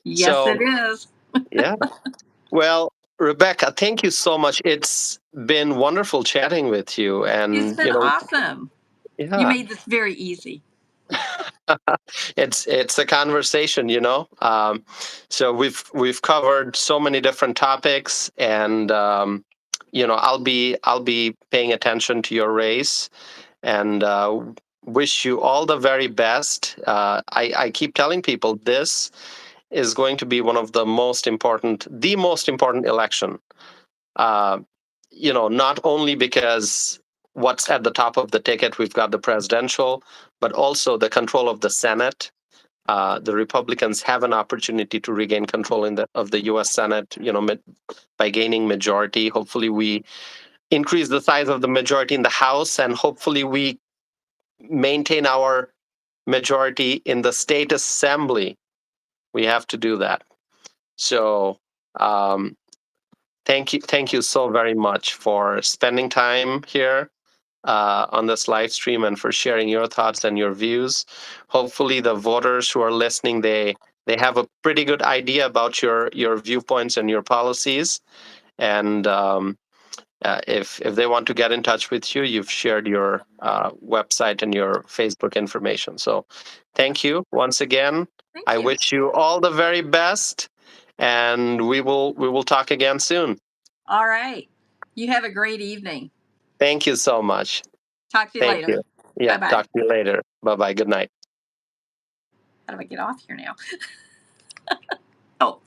Yes, So, it is. yeah. Well, Rebecca, thank you so much. It's been wonderful chatting with you, It's and been awesome. You yeah, made this very easy. it's a conversation, so we've covered so many different topics, and I'll be paying attention to your race, and wish you all the very best. I keep telling people this is going to be one of the most important election. Uh, not only because what's at the top of the ticket, we've got the presidential, but also the control of the Senate. The Republicans have an opportunity to regain control of the U.S. Senate, by gaining majority. Hopefully, we increase the size of the majority in the House, and hopefully, we maintain our majority in the state assembly. We have to do that. So, thank you so very much for spending time here on this live stream and for sharing your thoughts and your views. Hopefully, the voters who are listening, they have a pretty good idea about your viewpoints and your policies. And if they want to get in touch with you, you've shared your website and your Facebook information. So, thank you once again. Thank I you. wish you all the very best, and we will talk again soon. All right. You have a great evening. Thank you so much. Talk to you Thank later. you. Yeah, Bye-bye. talk to you later. Bye-bye. Good night. How do I get off here now? Oh,